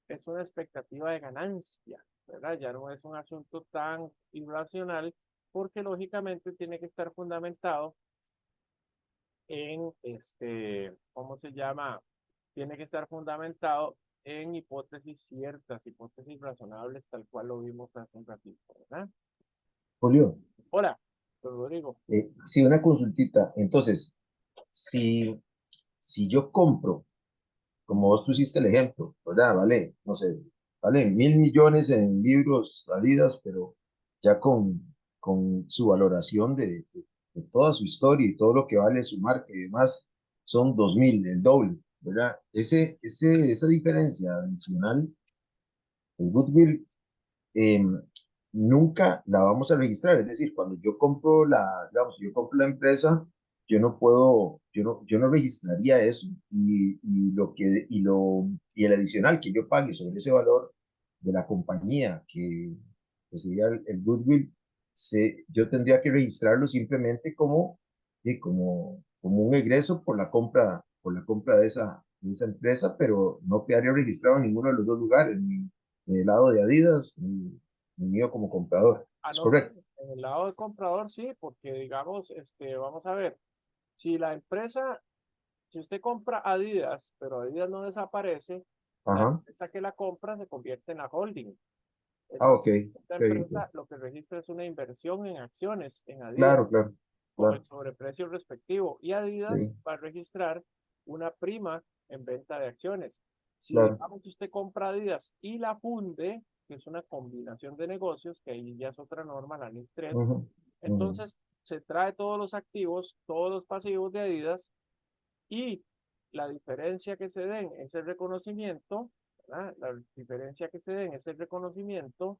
es una expectativa de ganancia, ¿verdad? Ya no es un asunto tan irracional porque lógicamente tiene que estar fundamentado en, ¿cómo se llama? Tiene que estar fundamentado en hipótesis ciertas, hipótesis razonables, tal cual lo vimos hace un ratito, ¿verdad? Julio, Hola, Rodrigo. sí, una consultita. Entonces, si yo compro, como vos pusiste el ejemplo, ¿verdad? Vale, no sé, vale 1.000 millones en libros Adidas, pero ya con su valoración de toda su historia y todo lo que vale su marca y demás, son 2.000, el doble, ¿verdad? Esa diferencia adicional, el goodwill, eh, nunca la vamos a registrar. Es decir, cuando yo compro digamos, yo compro la empresa, yo no registraría eso. Y el adicional que yo pague sobre ese valor de la compañía, que sería el goodwill, yo tendría que registrarlo simplemente como un egreso por la compra de esa empresa, pero no quedaría registrado en ninguno de los dos lugares, ni del lado de Adidas, ni mío como comprador. Ah, ¿Es no, correcto? En el lado del comprador, sí, porque digamos, vamos a ver, si la empresa, si usted compra Adidas, pero Adidas no desaparece, la Ajá. empresa que la compra se convierte en la holding. Es Ah, decir, ok. esta Ok, ok. empresa lo que registra es una inversión en acciones en Adidas Claro, claro, con el claro. sobreprecio respectivo y Adidas Sí, va a registrar una prima en venta de acciones. Si claro. digamos que usted compra Adidas y la funde, que es una combinación de negocios, que ahí ya es otra norma, la NIC 3, Ujú, ujú, entonces se trae todos los activos, todos los pasivos de Adidas y la diferencia que se den es el reconocimiento, ¿verdad? La diferencia que se den es el reconocimiento,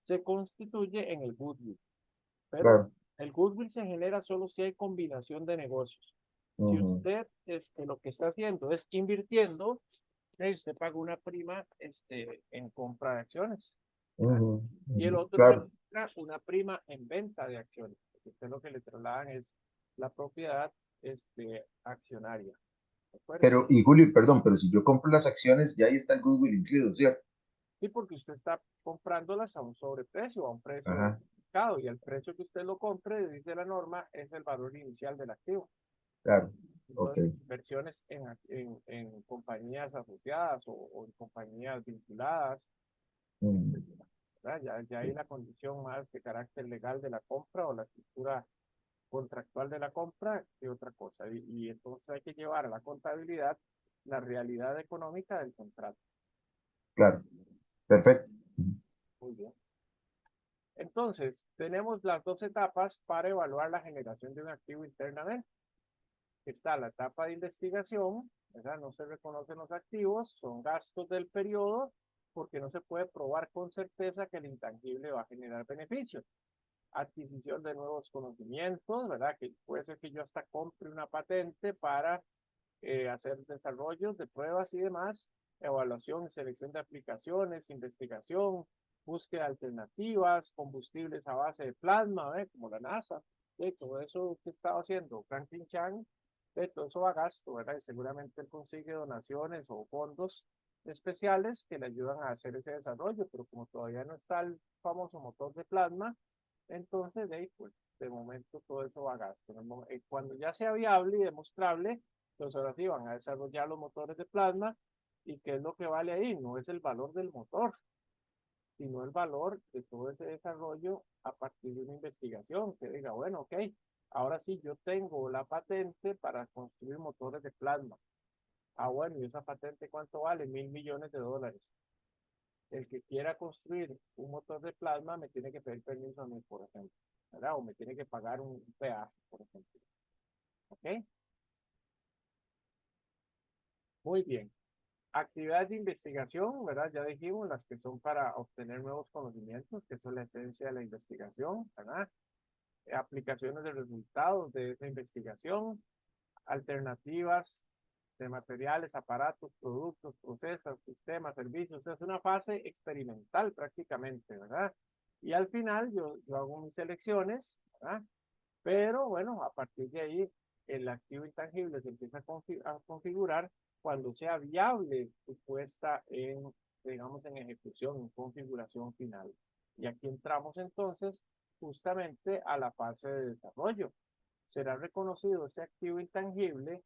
se constituye en el goodwill. Pero claro. el goodwill se genera solo si hay combinación de negocios. Si Ujú, usted lo que está haciendo es invirtiendo, usted paga una prima en compra de acciones, ¿verdad? ujú, Y el ujú, otro claro. registra una prima en venta de acciones, porque usted lo que le trasladan es la propiedad accionaria. ¿De acuerdo? Pero, y Julio, perdón, pero si yo compro las acciones, ya ahí está el goodwill incluido, ¿cierto? Sí, porque usted está comprándolas a un sobreprecio, a un precio de Ajá, mercado, y el precio que usted lo compre, dice la norma, es el valor inicial del activo. claro. Ok. Entonces, inversiones en compañías asociadas o en compañías vinculadas, Ujú, etcétera, ¿verdad? Ya hay la condición más de carácter legal de la compra o la estructura contractual de la compra que otra cosa. Y entonces hay que llevar a la contabilidad la realidad económica del contrato. claro. Perfecto. Ujú, Muy bien. Entonces, tenemos las dos etapas para evaluar la generación de un activo internamente. Está la etapa de investigación, ¿verdad? No se reconocen los activos, son gastos del periodo, porque no se puede probar con certeza que el intangible va a generar beneficios. Adquisición de nuevos conocimientos, ¿verdad? Que puede ser que yo hasta compre una patente para hacer desarrollos de pruebas y demás, evaluación y selección de aplicaciones, investigación, búsqueda de alternativas, combustibles a base de plasma, como la NASA, todo eso que estaba haciendo Franklin Chang, todo eso va a gasto, ¿verdad? Y seguramente él consigue donaciones o fondos especiales que le ayudan a hacer ese desarrollo, pero como todavía no está el famoso motor de plasma, entonces pues de momento todo eso va a gasto. Cuando ya sea viable y demostrable, pues ahora sí van a desarrollar los motores de plasma. ¿Y qué es lo que vale ahí? No es el valor del motor, sino el valor de todo ese desarrollo a partir de una investigación que diga, bueno, ok, ahora sí yo tengo la patente para construir motores de plasma. Ah, bueno, ¿y esa patente cuánto vale? $1.000 millones. El que quiera construir un motor de plasma me tiene que pedir permiso a mí, por ejemplo, ¿verdad? O me tiene que pagar un peaje, por ejemplo. ¿Ok? Muy bien. Actividades de investigación, ¿verdad? Ya dijimos las que son para obtener nuevos conocimientos, que son la esencia de la investigación, ¿verdad? Aplicaciones de resultados de esa investigación, alternativas de materiales, aparatos, productos, procesos, sistemas, servicios. Es una fase experimental prácticamente, ¿verdad? Y al final yo hago mis selecciones, ¿verdad? Pero bueno, a partir de ahí, el activo intangible se empieza a configurar cuando sea viable su puesta en, digamos, en ejecución, en configuración final. Y aquí entramos entonces justamente a la fase de desarrollo. Será reconocido ese activo intangible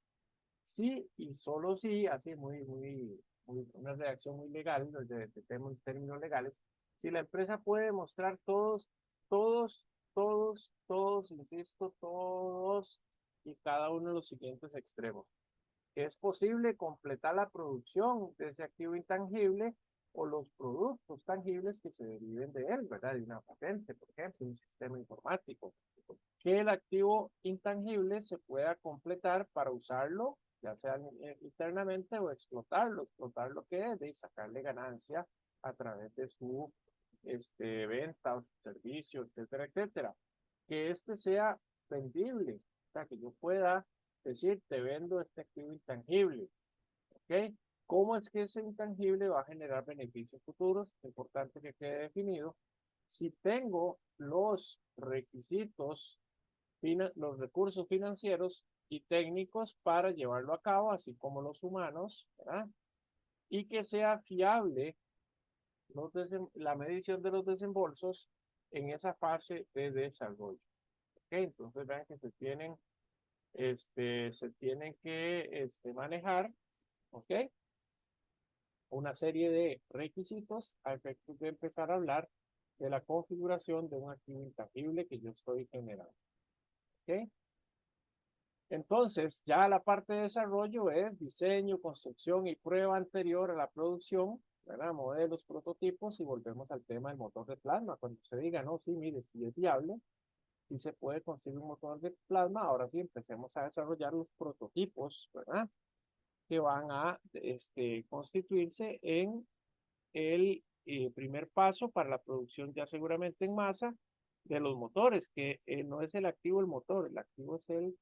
sí y solo sí, así una redacción muy legal, términos legales, si la empresa puede demostrar insisto, todos y cada uno de los siguientes extremos, que es posible completar la producción de ese activo intangible o los productos tangibles que se deriven de él, ¿verdad? De una patente, por ejemplo, un sistema informático, que el activo intangible se pueda completar para usarlo, ya sea internamente o explotarlo. Explotar lo que es de sacarle ganancia a través de su venta, servicio, etcétera, etcétera. Que este sea vendible, o sea, que yo pueda decir, te vendo este activo intangible, ¿ok? ¿Cómo es que ese intangible va a generar beneficios futuros? Es importante que quede definido. Si tengo los requisitos los recursos financieros y técnicos para llevarlo a cabo, así como los humanos, ¿verdad? Y que sea fiable la medición de los desembolsos en esa fase de desarrollo. ¿Ok? Entonces vean que se tienen que manejar, ¿ok? Una serie de requisitos a efectos de empezar a hablar de la configuración de un activo intangible que yo estoy generando, ¿ok? Entonces, ya la parte de desarrollo es diseño, construcción y prueba anterior a la producción, ¿verdad? Modelos, prototipos, y volvemos al tema del motor de plasma. Cuando se diga, no, sí, mire, si es viable, si se puede conseguir un motor de plasma, ahora sí empecemos a desarrollar los prototipos, ¿verdad? Que van a constituirse en el primer paso para la producción ya seguramente en masa de los motores, que no es el activo el motor, el activo es el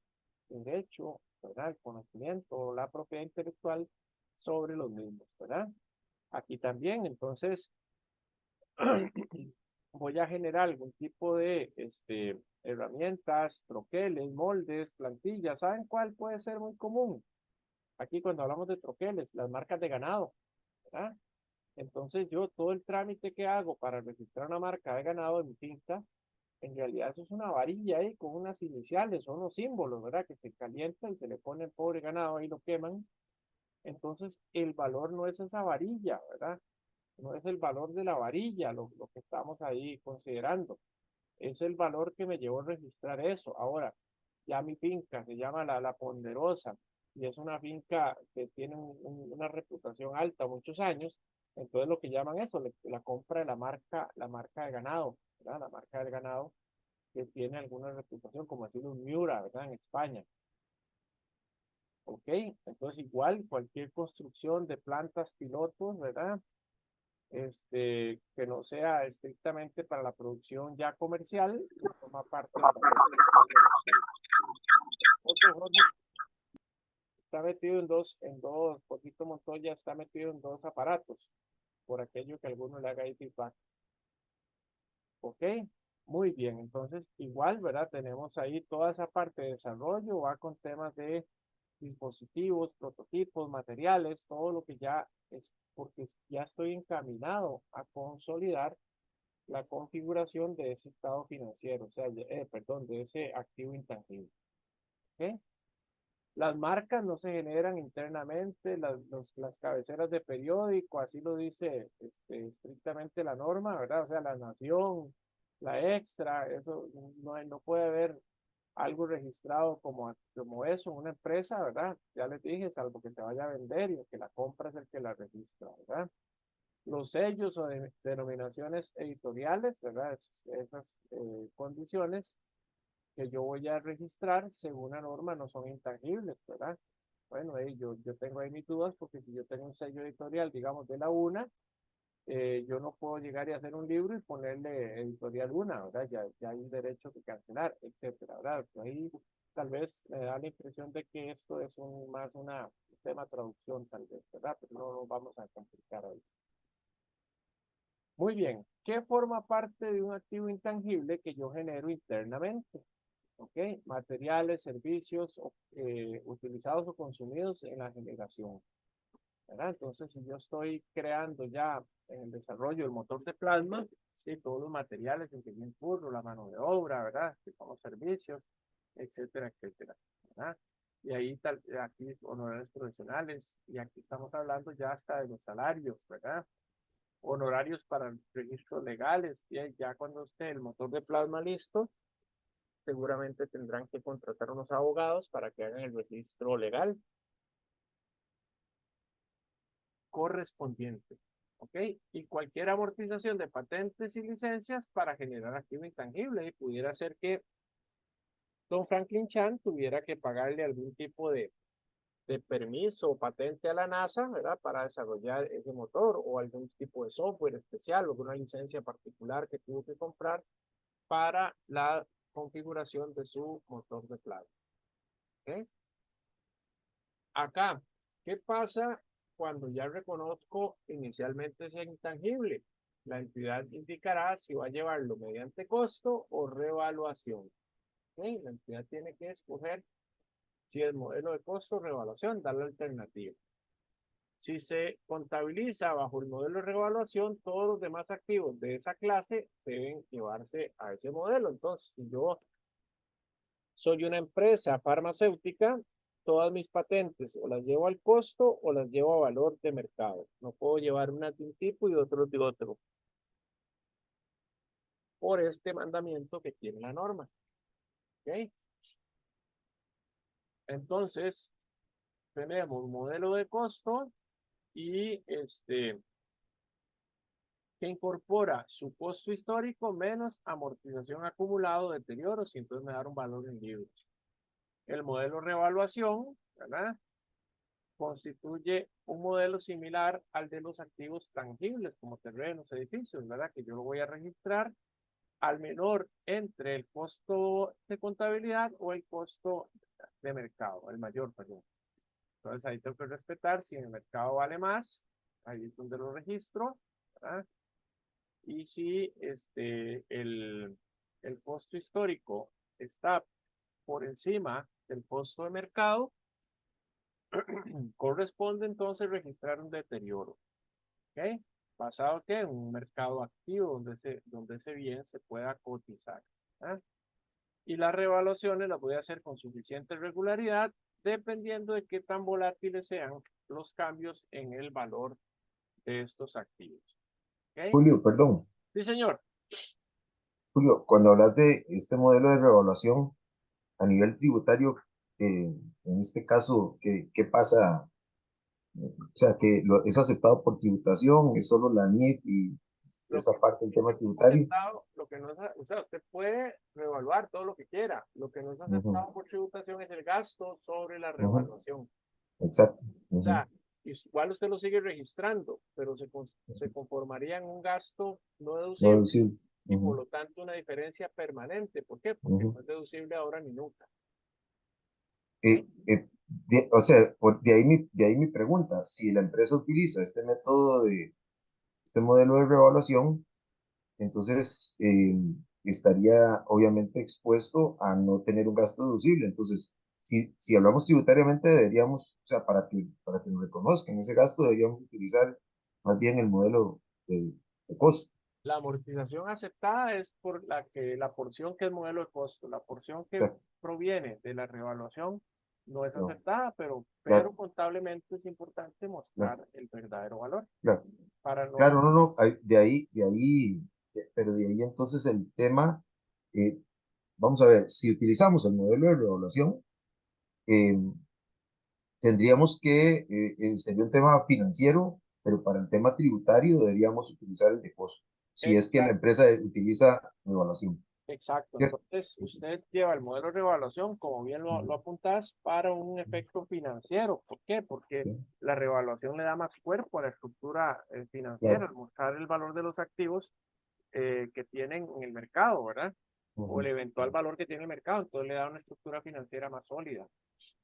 derecho, ¿verdad? El conocimiento, la propiedad intelectual sobre los mismos, ¿verdad? Aquí también, entonces, voy a generar algún tipo de herramientas, troqueles, moldes, plantillas. ¿Saben cuál puede ser muy común? Aquí cuando hablamos de troqueles, las marcas de ganado, ¿verdad? Entonces yo todo el trámite que hago para registrar una marca de ganado en mi finca, en realidad eso es una varilla ahí con unas iniciales, son unos símbolos, ¿verdad? Que se calienta y se le pone el pobre ganado ahí, lo queman. Entonces el valor no es esa varilla, ¿verdad? No es el valor de la varilla lo que estamos ahí considerando. Es el valor que me llevó a registrar eso. Ahora, ya mi finca se llama La Ponderosa y es una finca que tiene una reputación alta, muchos años. Entonces lo que llaman eso, la compra de la marca de ganado, ¿verdad? La marca del ganado que tiene alguna reputación, como decir un Miura, ¿verdad? En España. ¿Ok? Entonces igual cualquier construcción de plantas pilotos, ¿verdad? Que no sea estrictamente para la producción ya comercial, forma parte del otro Jorge está metido en dos, Poquito Montoya está metido en dos aparatos, por aquello que alguno le haga ahí feedback. Ok, muy bien, entonces igual, ¿verdad? Tenemos ahí toda esa parte de desarrollo, va con temas de dispositivos, prototipos, materiales, todo lo que ya es, porque ya estoy encaminado a consolidar la configuración de ese estado financiero, o sea, perdón, de ese activo intangible. ¿Ok? Las marcas no se generan internamente, las cabeceras de periódico, así lo dice estrictamente la norma, ¿verdad? O sea, la Nación, la Extra, eso no puede haber algo registrado como eso, una empresa, ¿verdad? Ya les dije, salvo que se vaya a vender y el que la compra es el que la registra, ¿verdad? Los sellos o denominaciones editoriales, ¿verdad? Esas condiciones que yo voy a registrar según la norma no son intangibles, ¿verdad? Bueno, yo tengo ahí mis dudas porque si yo tengo un sello editorial, digamos, de la UNA, yo no puedo llegar y hacer un libro y ponerle editorial UNA, ¿verdad? Ya hay un derecho que cancelar, etcétera, ¿verdad? Pues ahí tal vez me da la impresión de que esto es más un tema de traducción, tal vez, ¿verdad? Pero no lo vamos a complicar hoy. Muy bien, ¿qué forma parte de un activo intangible que yo genero internamente? ¿Ok? Materiales, servicios utilizados o consumidos en la generación, ¿verdad? Entonces, si yo estoy creando ya en el desarrollo del motor de plasma, y todos los materiales, el bien puro, la mano de obra, ¿verdad? Los servicios, etcétera, etcétera, ¿verdad? Y ahí aquí honorarios profesionales, y aquí estamos hablando ya hasta de los salarios, ¿verdad? Honorarios para registros legales, y ya cuando esté el motor de plasma listo, seguramente tendrán que contratar unos abogados para que hagan el registro legal correspondiente. ¿Ok? Y cualquier amortización de patentes y licencias para generar activo intangible. Y pudiera ser que don Franklin Chan tuviera que pagarle algún tipo de permiso o patente a la NASA, ¿verdad? Para desarrollar ese motor o algún tipo de software especial o alguna licencia particular que tuvo que comprar para la configuración de su motor de plasma. ¿Ok? Acá, ¿qué pasa cuando ya reconozco inicialmente ese intangible? La entidad indicará si va a llevarlo mediante costo o revaluación. ¿Okay? La entidad tiene que escoger si el modelo de costo o revaluación, dar la alternativa. Si se contabiliza bajo el modelo de revaluación, todos los demás activos de esa clase deben llevarse a ese modelo. Entonces, si yo soy una empresa farmacéutica, todas mis patentes o las llevo al costo o las llevo a valor de mercado. No puedo llevar unas de un tipo y otras de otro. Por este mandamiento que tiene la norma. ¿Ok? Entonces, tenemos modelo de costo y que incorpora su costo histórico menos amortización acumulado, deterioros, y entonces me da un valor en libros. El modelo de revaluación, ¿verdad? Constituye un modelo similar al de los activos tangibles, como terrenos, edificios, ¿verdad? Que yo lo voy a registrar al menor entre el costo de contabilidad o el costo de mercado, el mayor, perdón. Entonces ahí tengo que respetar si el mercado vale más, ahí es donde lo registro, ¿verdad? Y si el costo histórico está por encima del costo de mercado, corresponde entonces registrar un deterioro. ¿Ok? Basado que en un mercado activo donde ese bien se pueda cotizar. ¿Ah? Y las revaluaciones las voy a hacer con suficiente regularidad dependiendo de qué tan volátiles sean los cambios en el valor de estos activos. ¿Ok? Julio, perdón. Sí, señor. Julio, cuando hablas de este modelo de revaluación a nivel tributario, en este caso, ¿qué pasa? O sea, que es aceptado por tributación, es solo la NIF y Lo esa que parte del tema no es tributario. aceptado, lo que no es, o sea, usted puede revaluar todo lo que quiera. Lo que no es Ujú, aceptado por tributación es el gasto sobre la ujú, revaluación. exacto. O Ujú, sea, igual usted lo sigue registrando, pero se conformaría en un gasto no no deducible deducible. y por Ujú, lo tanto una diferencia permanente. ¿Por qué? Porque ujú. no es deducible ahora ni nunca. O sea, de ahí mi pregunta, si la empresa utiliza este método este modelo de revaluación, entonces estaría obviamente expuesto a no tener un gasto deducible. Entonces, si hablamos tributariamente, deberíamos, o sea, para que nos reconozcan ese gasto, deberíamos utilizar más bien el modelo de costo. La amortización aceptada es por la porción que es modelo de costo, la porción que Exacto. proviene de la revaluación no es No, aceptada, pero claro, contablemente es importante claro, mostrar el verdadero valor claro. para no. Claro, no, no, pero de ahí entonces el tema, eh, vamos a ver, si utilizamos el modelo de revaluación, eh, tendríamos sería un tema financiero, pero para el tema tributario deberíamos utilizar el de costo, si es que la Exacto, empresa utiliza evaluación, exacto. ¿cierto? Entonces, usted lleva el modelo de revaluación, como bien lo Ujú, apuntás, para un efecto financiero. ¿Por qué? Porque sí, la revaluación le da más cuerpo a la estructura financiera, claro. al mostrar el valor de los activos que tienen en el mercado, ¿verdad? O el Ujú, eventual valor que tiene el mercado, entonces le da una estructura financiera más sólida.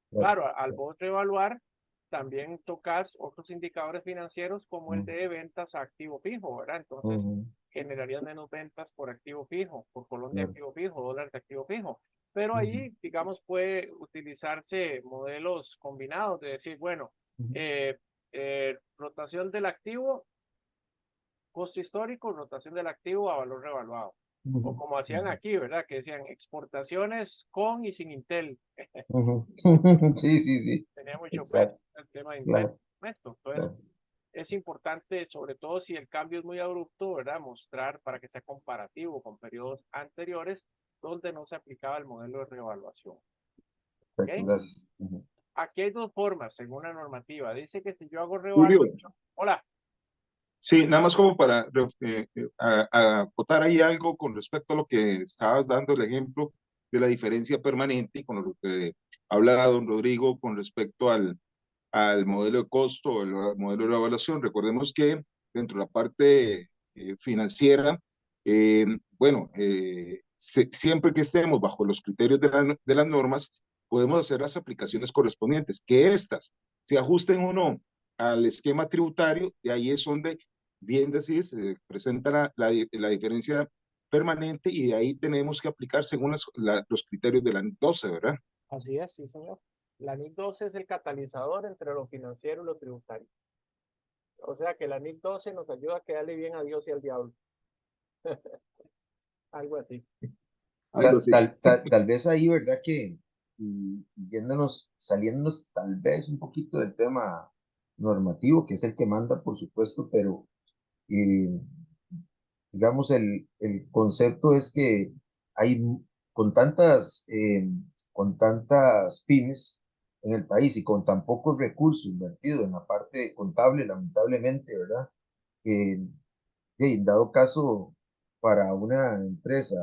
claro, Claro, al claro. vos reevaluar, también tocas otros indicadores financieros como el Ujú, de ventas a activo fijo, ¿verdad? Entonces, ujú, generarías menos ventas por activo fijo, por colón de claro, activo fijo, dólar de activo fijo. Pero ujú, ahí, digamos, puede utilizarse modelos combinados, de decir, bueno, ujú, eh, rotación del activo, costo histórico, rotación del activo a valor revaluado. O ujú, como hacían aquí, ¿verdad? Que decían exportaciones con y sin Intel. ujú. Sí, sí, sí, Tenía mucho peso exacto, el tema de Intel. claro, Entonces, claro, es importante, sobre todo si el cambio es muy abrupto, ¿verdad? Mostrar para que sea comparativo con periodos anteriores donde no se aplicaba el modelo de reevaluación. perfecto, ¿Ok? gracias. Ujú. Aquí hay dos formas, según la normativa. Dice que si yo hago Julio, reevaluación, hola, sí, nada más como para acotar ahí algo con respecto a lo que estabas dando el ejemplo de la diferencia permanente y con lo que habla don Rodrigo con respecto al modelo de costo, el modelo de evaluación. Recordemos que dentro de la parte financiera, bueno, siempre que estemos bajo los criterios de las normas, podemos hacer las aplicaciones correspondientes, que estas se ajusten o no al esquema tributario, y ahí es donde, bien decís, se presenta la diferencia permanente y de ahí tenemos que aplicar según los criterios de la NIC 12, ¿verdad? así es, sí, señor. La NIC 12 es el catalizador entre lo financiero y lo tributario. O sea que la NIC 12 nos ayuda a quedarle bien a Dios y al diablo. Algo así. Algo así. Tal vez ahí, ¿verdad? Que yéndonos, saliéndonos tal vez un poquito del tema normativo, que es el que manda, por supuesto, pero eh, digamos, el concepto es que hay con tantas pymes en el país y con tan pocos recursos invertidos en la parte contable, lamentablemente, ¿verdad? Que en dado caso, para una empresa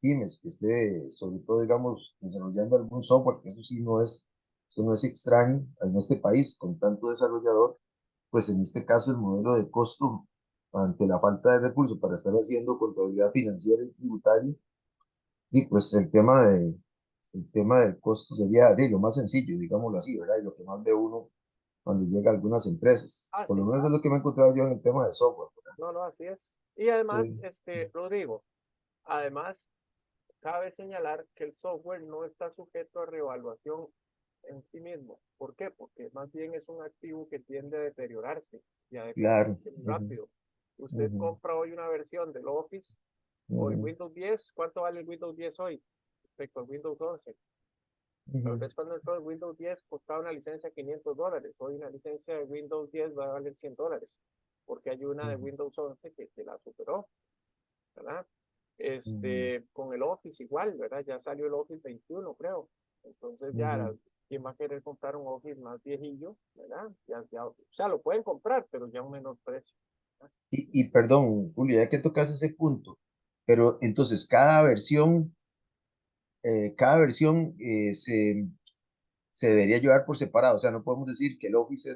pymes que esté, sobre todo, digamos, desarrollando algún software, que eso no es extraño en este país con tanto desarrollador, pues en este caso el modelo de costo ante la falta de recursos para estar haciendo contabilidad financiera y tributaria, y pues el tema del costo sería de lo más sencillo, digámoslo así, ¿verdad? Y lo que más ve uno cuando llega a algunas empresas. Ah, Por sí, lo menos es claro. lo que me he encontrado yo en el tema de software, ¿verdad? No, no, así es. Y además, Sí, sí. Rodrigo, además, cabe señalar que el software no está sujeto a reevaluación en sí mismo. ¿Por qué? Porque más bien es un activo que tiende a deteriorarse y a Claro. depreciarse muy Ujú, rápido. Usted ujú, compra hoy una versión del Office o el ujú, Windows 10. ¿Cuánto vale el Windows 10 hoy respecto al Windows 11? Tal ujú, vez cuando entró el Windows 10 costaba una licencia $500. Hoy una licencia de Windows 10 va a valer $100, porque hay una de ujú, Windows 11 que la superó, ¿verdad? ujú, Con el Office igual, ¿verdad? Ya salió el Office 21, creo. Entonces ya, ujú. ¿quién va a querer comprar un Office más viejillo, ¿verdad? O sea, lo pueden comprar, pero ya a un menor precio. ¿Verdad? Y perdón, Julio, ya que tocas ese punto, pero entonces cada versión se debería llevar por separado. O sea, no podemos decir que el Office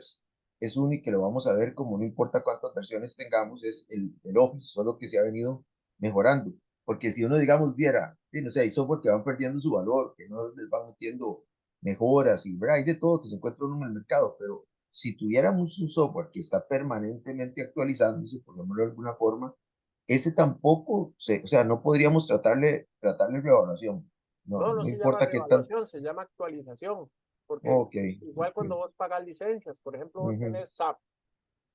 es uno y que lo vamos a ver como no importa cuántas versiones tengamos, es el Office, solo que se ha venido mejorando. Porque si uno, digamos, viera, no sé, hay software que van perdiendo su valor, que no les van metiendo mejoras y ¿verdad? Hay de todo que se encuentra uno en el mercado, pero si tuviéramos un software que está permanentemente actualizándose, por lo menos de alguna forma, ese tampoco, o sea, no podríamos tratarle revaluación. No, No, no no se llama importa qué tan. revaluación, se llama actualización. Porque Ok, igual ok. cuando vos pagas licencias, por ejemplo, vos Ujú, tenés SAP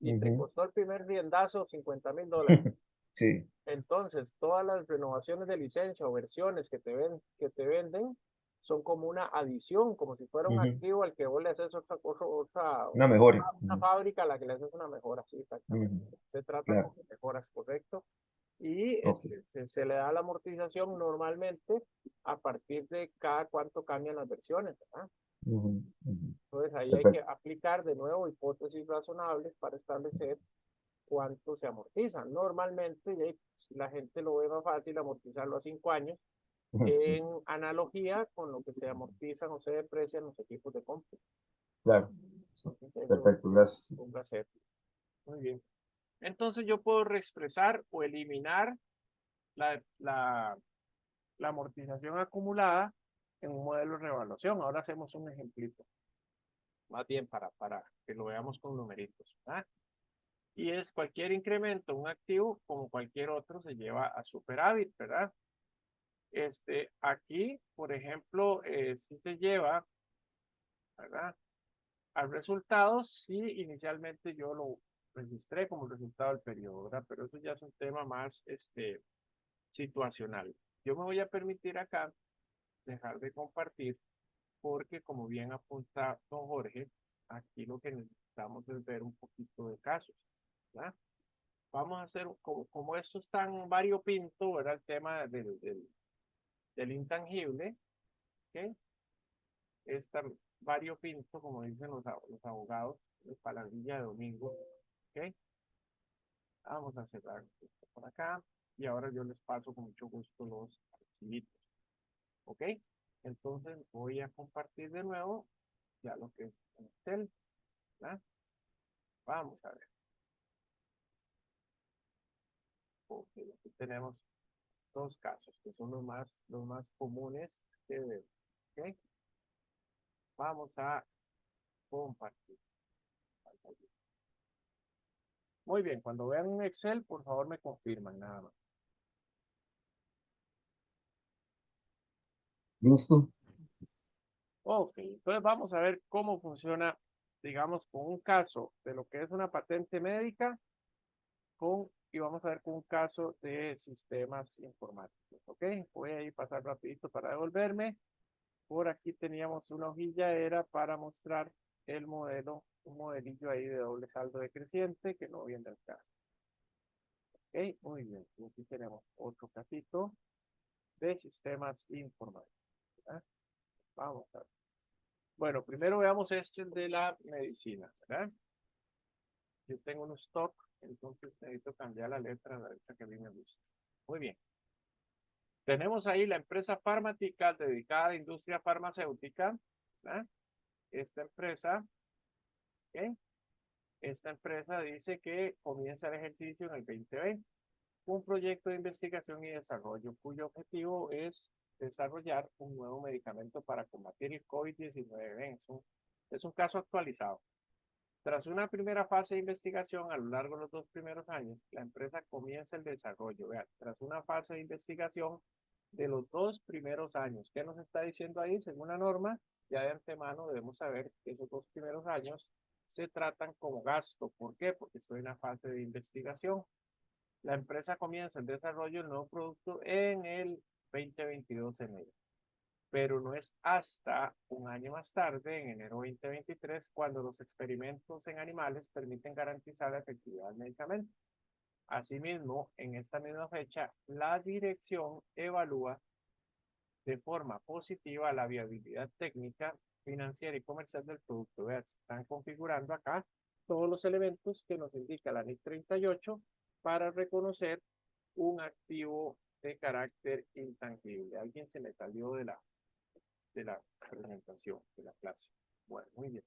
y te ujú. costó el primer riendazo $50,000. Sí. Entonces, todas las renovaciones de licencia o versiones que te venden son como una adición, como si fuera un Ujú. activo al que vos le haces otra cosa, Una mejora. una Ujú, fábrica a la que le haces una mejora, sí, exactamente. ujú. Se trata Claro. como de mejoras, correcto. Y Ok. se le da la amortización normalmente a partir de cada cuánto cambian las versiones, ¿verdad? Ujú, ujú. Entonces ahí hay que Perfecto. aplicar de nuevo hipótesis razonables para establecer cuánto se amortiza. Normalmente, y ahí, si la gente lo ve más fácil, amortizarlo a 5 años, Sí, en analogía con lo que se amortizan o se deprecian los equipos de cómputo. claro. Entonces, eso Perfecto, gracias. ponga a hacer. Muy bien. Entonces yo puedo reexpresar o eliminar la, la, la amortización acumulada en un modelo de revaluación. Ahora hacemos un ejemplito, más bien para que lo veamos con numeritos, ¿verdad? Y es cualquier incremento en un activo, como cualquier otro, se lleva a superávit, ¿verdad? Aquí, por ejemplo, si se lleva, ¿verdad? Al resultado, sí, inicialmente yo lo registré como resultado del periodo, ¿verdad? Pero eso ya es un tema más, situacional. Yo me voy a permitir acá dejar de compartir porque, como bien apunta don Jorge, aquí lo que necesitamos es ver un poquito de casos, ¿verdad? Vamos a hacer, como esto es tan variopinto, ¿verdad? El tema del intangible, ¿ok? Es tan variopinto, como dicen los abogados, de palabrería de domingo, ¿ok? Vamos a cerrar esto por acá y ahora yo les paso con mucho gusto los archivitos, ¿ok? Entonces voy a compartir de nuevo ya lo que es Excel, ¿verdad? Vamos a ver. Ok, aquí tenemos dos casos que son los más comunes que vemos, ¿ok? Vamos a compartir. Muy bien, cuando vean un Excel, por favor me confirman nada más. ¿Listo? Ok, entonces vamos a ver cómo funciona digamos, con un caso de lo que es una patente médica y vamos a ver con un caso de sistemas informáticos, ¿ok? Voy a ir pasar rapidito para devolverme. Por aquí teníamos una hojilla, era para mostrar el modelo, un modelillo ahí de doble saldo decreciente que no viene al caso. Ok, muy bien. Y aquí tenemos otro casito de sistemas informáticos, ¿verdad? Vamos a ver. Bueno, primero veamos este de la medicina, ¿verdad? Yo tengo un stock, entonces necesito cambiar la letra a la letra que a mí me gusta. Muy bien. Tenemos ahí la empresa Pharmatica dedicada a la industria farmacéutica, ¿verdad? Esta empresa, ¿ok? Esta empresa dice que comienza el ejercicio en el 2020, un proyecto de investigación y desarrollo cuyo objetivo es desarrollar un nuevo medicamento para combatir el COVID-19. Es un caso actualizado. Tras una primera fase de investigación a lo largo de los 2 primeros años, la empresa comienza el desarrollo. Vean, tras una fase de investigación de los 2 primeros años. ¿Qué nos está diciendo ahí? Según la norma, ya de antemano debemos saber que esos 2 primeros años se tratan como gasto. ¿Por qué? Porque estoy en la fase de investigación. La empresa comienza el desarrollo del nuevo producto en el 2022 enero, pero no es hasta un año más tarde, en enero 2023, cuando los experimentos en animales permiten garantizar la efectividad del medicamento. Asimismo, en esta misma fecha, la dirección evalúa de forma positiva la viabilidad técnica, financiera y comercial del producto. Vean, se están configurando acá todos los elementos que nos indica la NIC 38 para reconocer un activo de carácter intangible. Alguien se le salió de la presentación, de la clase. Bueno, muy bien.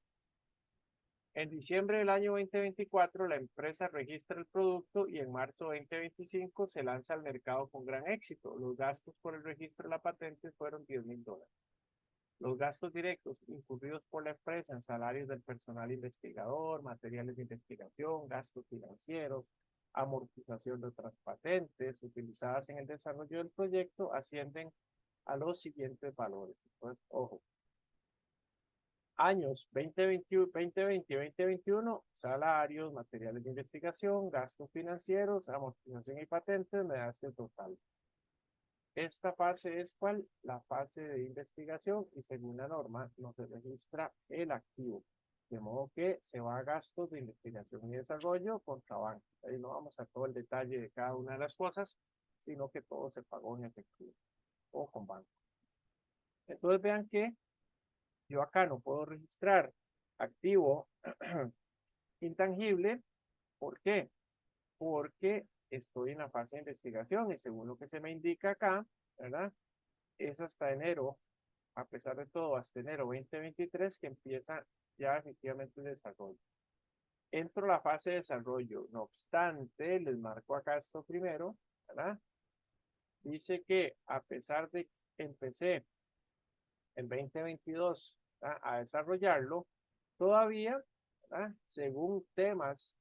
En diciembre del año 2024, la empresa registra el producto y en marzo 2025 se lanza al mercado con gran éxito. Los gastos por el registro de la patente fueron $10,000. Los gastos directos incurridos por la empresa en salarios del personal investigador, materiales de investigación, gastos financieros, amortización de otras patentes utilizadas en el desarrollo del proyecto ascienden a los siguientes valores. Entonces, ojo, años 2020 y 2021, salarios, materiales de investigación, gastos financieros, amortización y patentes, me da este total. Esta fase es ¿cuál? La fase de investigación y según la norma no se registra el activo. De modo que se va a gastos de investigación y desarrollo contra banco. Ahí no vamos a todo el detalle de cada una de las cosas, sino que todo se pagó en efectivo o con banco. Entonces vean que yo acá no puedo registrar activo intangible. ¿Por qué? Porque estoy en la fase de investigación y según lo que se me indica acá, ¿verdad? Es hasta enero, a pesar de todo, hasta enero 2023 que empieza ya efectivamente el desarrollo. Entro a la fase de desarrollo, no obstante, les marco acá esto primero, ¿verdad? Dice que a pesar de que empecé en 2022 a desarrollarlo, todavía, ¿verdad? Según temas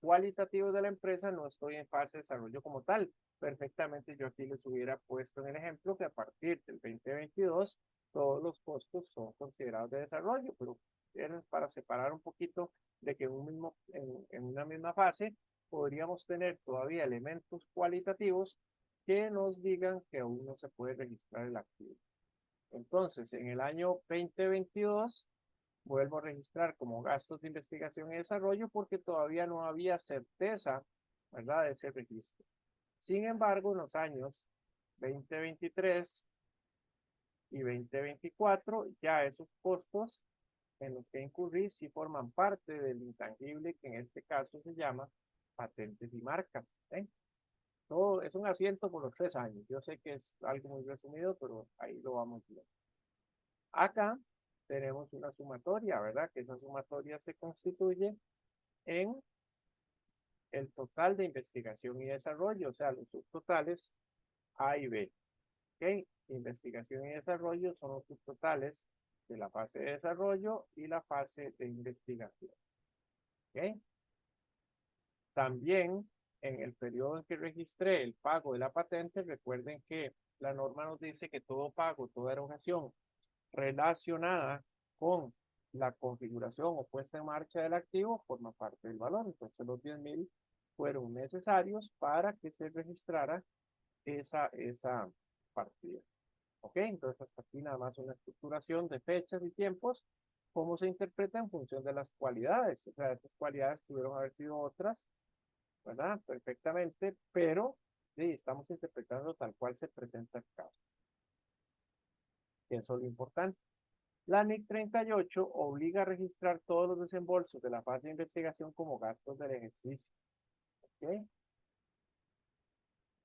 cualitativos de la empresa, no estoy en fase de desarrollo como tal. Perfectamente yo aquí les hubiera puesto en el ejemplo que a partir del 2022 todos los costos son considerados de desarrollo, pero es para separar un poquito de que en una misma fase podríamos tener todavía elementos cualitativos que nos digan que aún no se puede registrar el activo. Entonces, en el año 2022 vuelvo a registrar como gastos de investigación y desarrollo porque todavía no había certeza, ¿verdad?, de ese registro. Sin embargo, en los años 2023 y 2024, ya esos costos en los que incurrí sí forman parte del intangible que en este caso se llama patentes y marcas. ¿Eh? Todo es un asiento por los 3 años. Yo sé que es algo muy resumido, pero ahí lo vamos viendo. Acá tenemos una sumatoria, ¿verdad? Que esa sumatoria se constituye en el total de investigación y desarrollo, o sea, los subtotales A y B. ¿Ok? Investigación y desarrollo son los subtotales de la fase de desarrollo y la fase de investigación. ¿Ok? También en el periodo en que registré el pago de la patente, recuerden que la norma nos dice que todo pago, toda erogación relacionada con la configuración o puesta en marcha del activo forma parte del valor. Entonces los 10.000 fueron necesarios para que se registrara esa partida. ¿Ok? Entonces hasta aquí nada más una estructuración de fechas y tiempos, cómo se interpreta en función de las cualidades. O sea, esas cualidades pudieron haber sido otras, ¿verdad? Perfectamente, pero sí, estamos interpretando tal cual se presenta el caso. Eso es lo importante. La NIC 38 obliga a registrar todos los desembolsos de la fase de investigación como gastos del ejercicio. ¿Ok?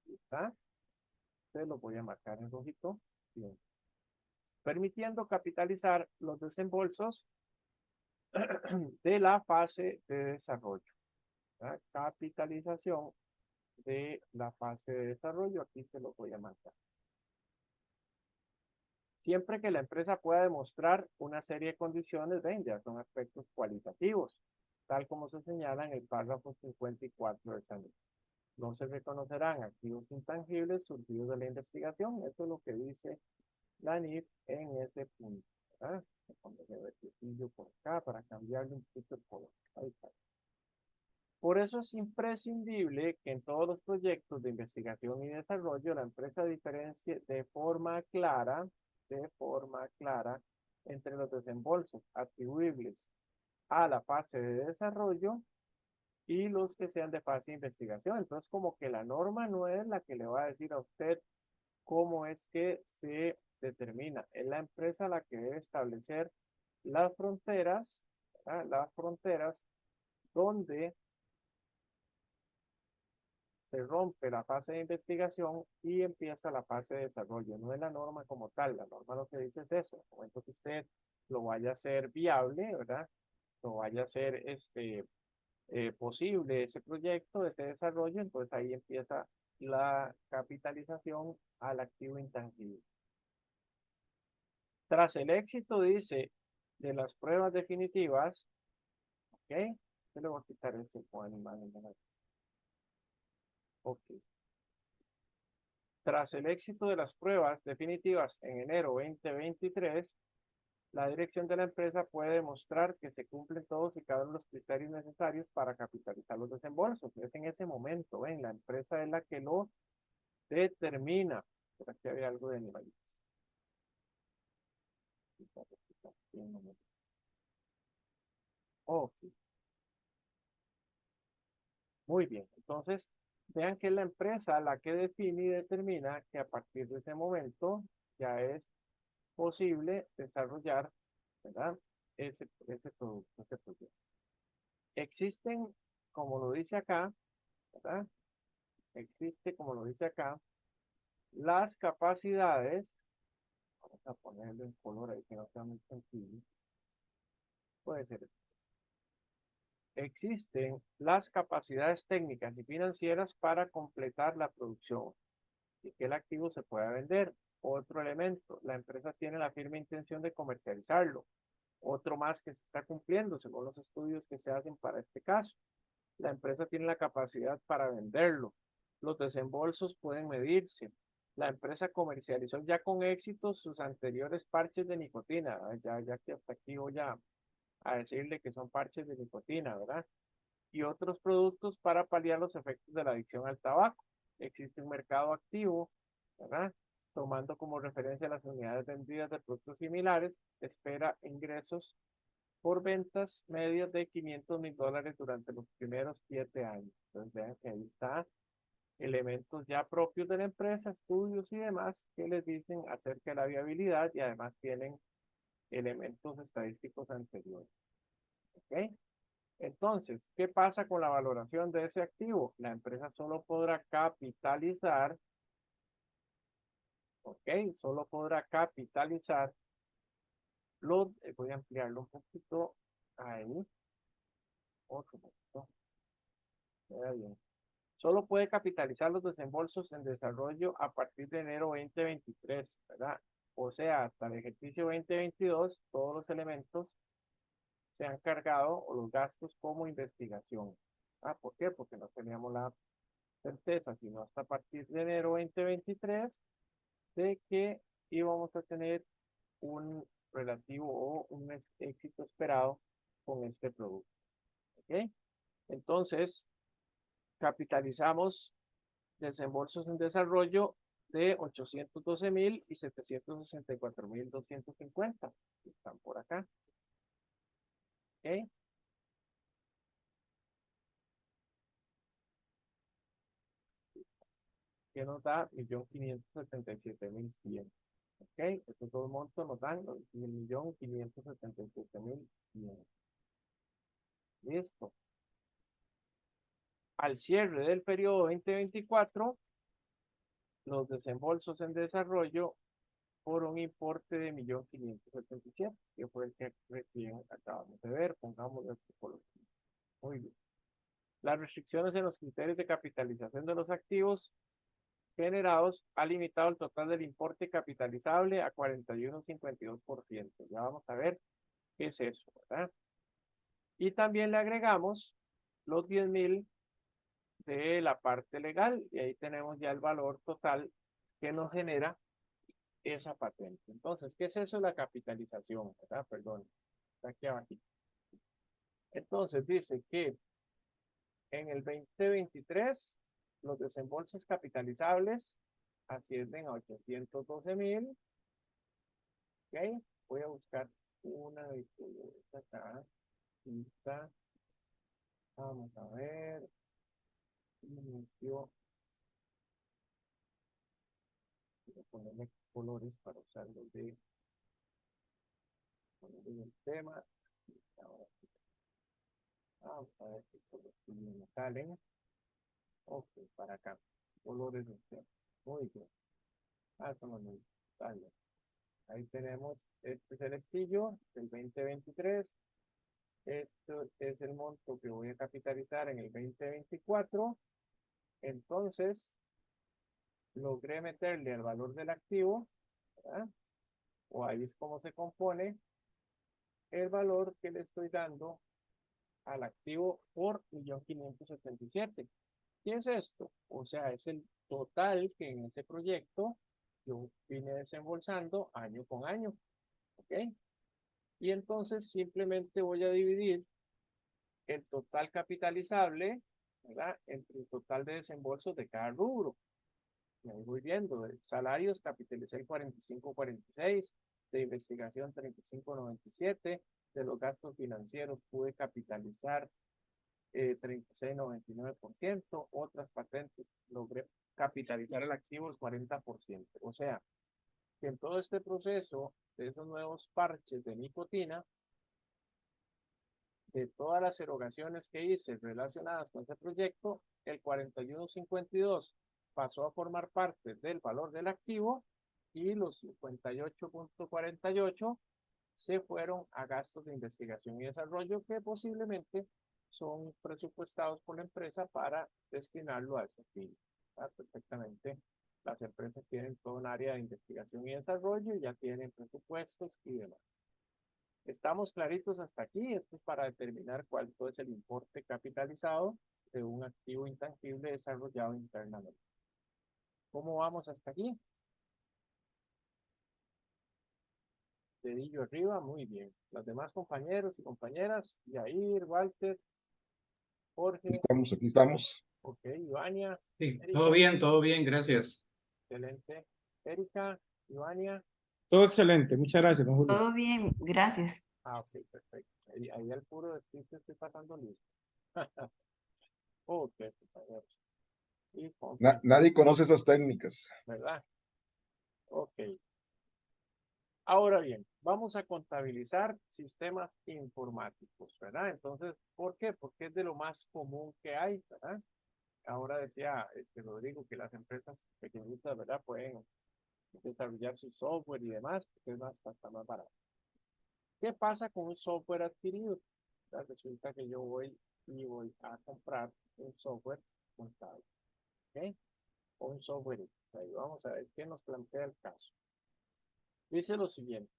Ahí está. Entonces lo voy a marcar en rojito. Bien. Permitiendo capitalizar los desembolsos de la fase de desarrollo. ¿Verdad? Capitalización de la fase de desarrollo. Aquí se lo voy a marcar. Siempre que la empresa pueda demostrar una serie de condiciones, ven, ya son aspectos cualitativos, tal como se señala en el párrafo 54 de esa ley. No se reconocerán activos intangibles surgidos de la investigación. Eso es lo que dice la NIF en ese punto. ¿Verdad? Voy a ponerle verticillo por acá para cambiarle un poquito el color. Ahí está. Por eso es imprescindible que en todos los proyectos de investigación y desarrollo la empresa diferencie de forma clara entre los desembolsos atribuibles a la fase de desarrollo y los que sean de fase de investigación. Entonces, como que la norma no es la que le va a decir a usted cómo es que se determina. Es la empresa la que debe establecer las fronteras, ¿verdad? Las fronteras donde se rompe la fase de investigación y empieza la fase de desarrollo. No es la norma como tal, la norma lo que dice es eso. En el momento que usted lo vaya a hacer viable, ¿verdad? Lo vaya a hacer posible ese proyecto, ese desarrollo, entonces ahí empieza la capitalización al activo intangible. Tras el éxito, dice, de las pruebas definitivas, ¿ok? Yo le voy a quitar este con animales. Ok. Tras el éxito de las pruebas definitivas en enero 2023, la dirección de la empresa puede demostrar que se cumplen todos y cada uno de los criterios necesarios para capitalizar los desembolsos. Es en ese momento, ven, la empresa es la que lo determina. Por aquí había algo de animalitos. Ok, muy bien. Entonces, vean que es la empresa la que define y determina que a partir de ese momento ya es posible desarrollar, ¿verdad? Ese producto, ese proyecto. Existen, como lo dice acá, ¿verdad? Existe, como lo dice acá, las capacidades, vamos a ponerle un color ahí que no sea muy sencillo, puede ser. Existen las capacidades técnicas y financieras para completar la producción y que el activo se pueda vender. Otro elemento, la empresa tiene la firme intención de comercializarlo. Otro más que se está cumpliendo según los estudios que se hacen para este caso. La empresa tiene la capacidad para venderlo. Los desembolsos pueden medirse. La empresa comercializó ya con éxito sus anteriores parches de nicotina. Ya que hasta aquí voy a decirle que son parches de nicotina, ¿verdad? Y otros productos para paliar los efectos de la adicción al tabaco. Existe un mercado activo, ¿verdad? Tomando como referencia las unidades vendidas de productos similares, espera ingresos por ventas medias de $500,000 durante los primeros 7 años. Entonces vean que ahí está elementos ya propios de la empresa, estudios y demás que les dicen acerca de la viabilidad y además tienen elementos estadísticos anteriores. ¿Ok? Entonces, ¿qué pasa con la valoración de ese activo? La empresa solo podrá capitalizar, ¿ok? Solo podrá capitalizar voy a ampliarlo un poquito ahí, otro poquito, bien. Solo puede capitalizar los desembolsos en desarrollo a partir de enero 2023, ¿verdad? O sea, hasta el ejercicio 2022, todos los elementos se han cargado o los gastos como investigación. ¿Por qué? Porque no teníamos la certeza, sino hasta a partir de enero 2023, de que íbamos a tener un relativo o un éxito esperado con este producto. ¿Ok? Entonces, capitalizamos desembolsos en desarrollo de 812,000 y 764,250. Están por acá. ¿Ok? Que nos da 1.577.100. ¿Ok? Estos dos montos nos dan 1.577.100. Listo. Al cierre del periodo 2024, los desembolsos en desarrollo por un importe de 1.577.000, que fue el que recién acabamos de ver. Pongamos este color. Muy bien. Las restricciones en los criterios de capitalización de los activos generados ha limitado el total del importe capitalizable a 41,52%. Ya vamos a ver qué es eso, ¿verdad? Y también le agregamos los 10,000 de la parte legal y ahí tenemos ya el valor total que nos genera esa patente. Entonces, ¿qué es eso de la capitalización? ¿Verdad? Perdón, está aquí abajo. Entonces, dice que en el 2023 los desembolsos capitalizables ascienden a 812,000. Ok, voy a buscar una de acá. Lista. Vamos a ver. Inicio. Voy a ponerle colores para usarlos de el tema. Ahora sí. Vamos a ver qué colores me salen. Ok, para acá. Colores del tema. Muy bien. Son los mismos. Vale. Ahí tenemos, este es el estillo del 2023. Esto es el monto que voy a capitalizar en el 2024. Entonces, logré meterle al valor del activo, ¿verdad? O ahí es como se compone el valor que le estoy dando al activo por 1.577.000. ¿Qué es esto? O sea, es el total que en ese proyecto yo vine desembolsando año con año. ¿Ok? Y entonces simplemente voy a dividir el total capitalizable, ¿verdad? Entre el total de desembolsos de cada rubro. Y ahí voy viendo, de salarios capitalicé 45,46, de investigación 35,97, de los gastos financieros pude capitalizar 36,99%, otras patentes logré capitalizar el activo el 40%. O sea, que en todo este proceso de esos nuevos parches de nicotina, de todas las erogaciones que hice relacionadas con este proyecto, el 41,52 pasó a formar parte del valor del activo y los 58,48 se fueron a gastos de investigación y desarrollo que posiblemente son presupuestados por la empresa para destinarlo a ese fin. Perfectamente, las empresas tienen todo un área de investigación y desarrollo y ya tienen presupuestos y demás. ¿Estamos claritos hasta aquí? Esto es para determinar cuánto es el importe capitalizado de un activo intangible desarrollado internamente. ¿Cómo vamos hasta aquí? Dedillo arriba, muy bien. Los demás compañeros y compañeras, Yair, Walter, Jorge, Aquí estamos. ok, Ivania, Sí, Erika, todo bien, gracias. excelente. Erika, Ivania, Todo excelente, muchas gracias, don Julio. Todo bien, gracias. ok, perfecto. Ahí al puro despiste estoy pasando listo. Ok, compañeros. Y Nadie conoce esas técnicas. ¿verdad? Ok. Ahora bien, vamos a contabilizar sistemas informáticos, ¿verdad? Entonces, ¿por qué? Porque es de lo más común que hay, ¿verdad? Ahora decía Rodrigo que las empresas pequeñitas, ¿verdad? Pueden desarrollar su software y demás, porque es hasta más barato. ¿Qué pasa con un software adquirido? ¿Verdad? Resulta que yo voy a comprar un software contable, ¿ok? O un software. Ahí vamos a ver qué nos plantea el caso. Dice lo siguiente,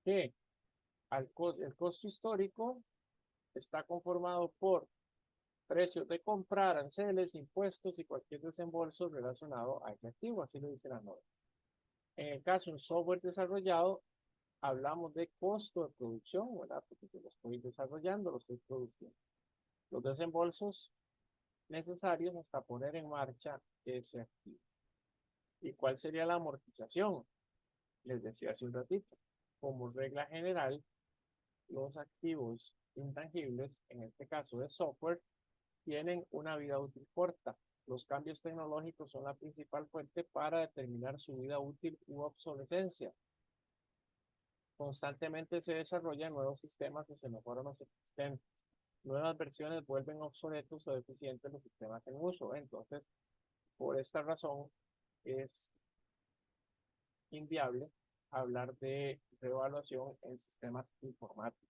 que el costo histórico está conformado por precios de compra, aranceles, impuestos y cualquier desembolso relacionado a ese activo, así lo dice la norma. En el caso de un software desarrollado, hablamos de costo de producción, ¿verdad? Porque yo lo estoy desarrollando, lo estoy produciendo. Los desembolsos necesarios hasta poner en marcha ese activo. ¿Y cuál sería la amortización? Les decía hace un ratito. Como regla general, los activos intangibles, en este caso de software, tienen una vida útil corta. Los cambios tecnológicos son la principal fuente para determinar su vida útil u obsolescencia. Constantemente se desarrollan nuevos sistemas o se mejoran los existentes. Nuevas versiones vuelven obsoletos o deficientes los sistemas en uso. Entonces, por esta razón, es inviable hablar de revaluación en sistemas informáticos.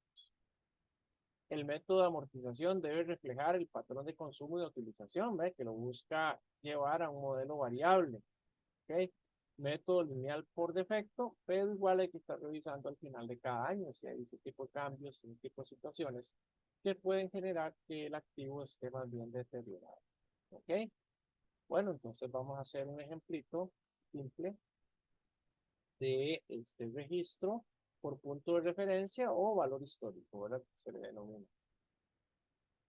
El método de amortización debe reflejar el patrón de consumo y de utilización, ¿ve? Que lo busca llevar a un modelo variable. ¿Ok? Método lineal por defecto, pero igual hay que estar revisando al final de cada año si hay ese tipo de cambios, ese tipo de situaciones que pueden generar que el activo esté más bien deteriorado. ¿Ok? Bueno, entonces vamos a hacer un ejemplito simple de este registro por punto de referencia o valor histórico, ¿verdad? Se le denomina.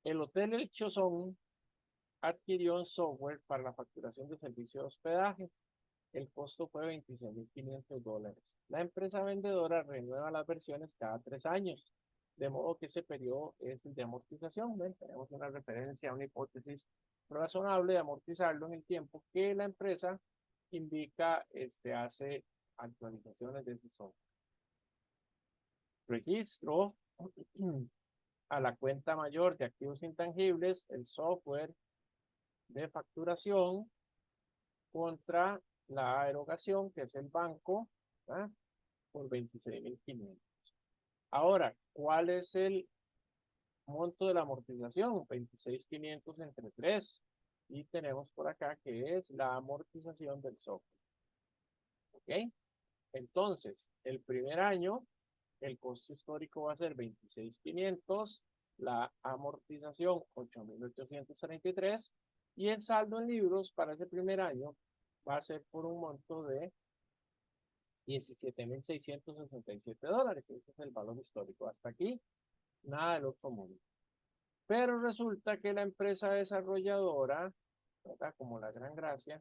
El Hotel El Chozón adquirió un software para la facturación de servicios de hospedaje. El costo fue $26,500. La empresa vendedora renueva las versiones cada 3 años, de modo que ese periodo es el de amortización. ¿Ven? Tenemos una referencia, una hipótesis razonable de amortizarlo en el tiempo que la empresa indica hace actualizaciones de ese software. Registro a la cuenta mayor de activos intangibles, el software de facturación contra la erogación, que es el banco, ¿ah? Por 26,500. Ahora, ¿cuál es el monto de la amortización? 26,500 entre 3. Y tenemos por acá que es la amortización del software. ¿Ok? Entonces, el primer año, el costo histórico va a ser 26,500, la amortización 8,833 y el saldo en libros para ese primer año va a ser por un monto de $17,667. Ese es el valor histórico. Hasta aquí, nada del otro mundo. Pero resulta que la empresa desarrolladora, ¿verdad? Como la Gran Gracia,